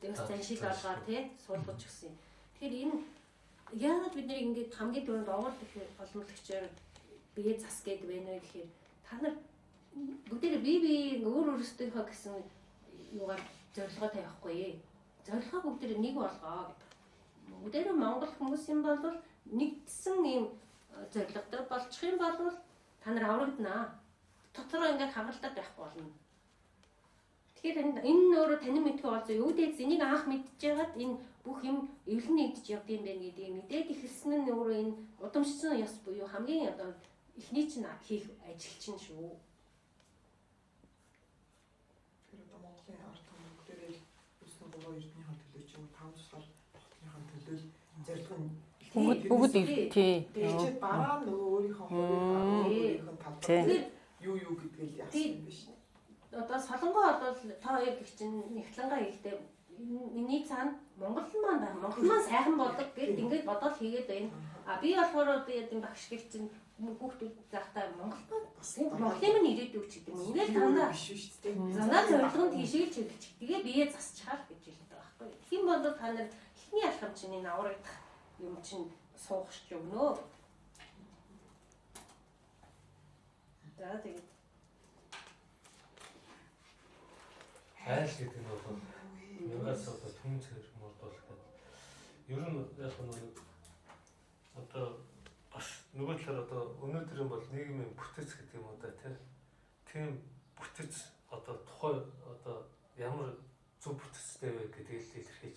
дэвс заншил болгоор тий суулгаж гисэн. Тэгэхээр энэ яагаад бид нэр ингэж хамгийн түрүүнд овол их оломлогчоор бие зас гээд байна вэ гэхээр та нар бүгдээ бие өөр өөрсдийнхөө гэсэн юугаар зорилгоо тавихгүй. Зорилгоо бүгдээ нэг болгоо гэдэг. Бүгдээ Монгол хүмүүс юм бол нэгдсэн ийм зорилготой болчих юм бол та нар аврагдана. Дотороо ингээд хагалдаад байхгүй болно. Тэгэхээр энэ өөрөө танин мэдхүй бол юу дээд энийг анх мэдчихээд энэ бүх юм эвлэн нэгдэж явд юм байна гэдгийг мэдээд ихэлсэн нь өөрөө энэ удамшсан ёс буюу хамгийн одоо эхний чинь хийх ажил чинь шүү. Тэр одоо Монголын ард түмэн бүгдээрээ үснэ богоо эрдэнийхэн төлөө ч юм уу 5 цусаар хотныхан төлөө зорилго нь Бүгд тий. тэгээд бараа нөгөө өөрийнхөө өөрийнхөө талбар юу гэдгийг яасан юм биш. Одоо солонгоо бол та хоёр гэх чинь нэхлэнгаа ихтэй миний цаана Монгол маань сайхан болдог гэд ингээд бодоод хийгээд байна. А би болохоор одоо яа багш гэх чинь хүүхдүүд захтай Монголын минь ирээдүйг ч гэдэг юм. Ингээд дандаа биш шүү дээ. занаа зорилгонд тийшээ чиглэж. Тэгээ бие засчаал гэж хэлдэг байхгүй. Тэгэх юм бол та нар ихний алхам чинь энэ аврагдах юм чинь суугч өгнө. За тэгээд айл гэдэг нь бол мягаас одоо түн цэр модол гэдэг. Ер нь яг нэг одоо бас нөгөө талаар одоо өнөөдөр юм бол нийгмийн бүтэц гэдэг юм уу да тийм бүтэц одоо тухай одоо ямар зөв бүтэцтэй вэ гэдгийг илэрхийлж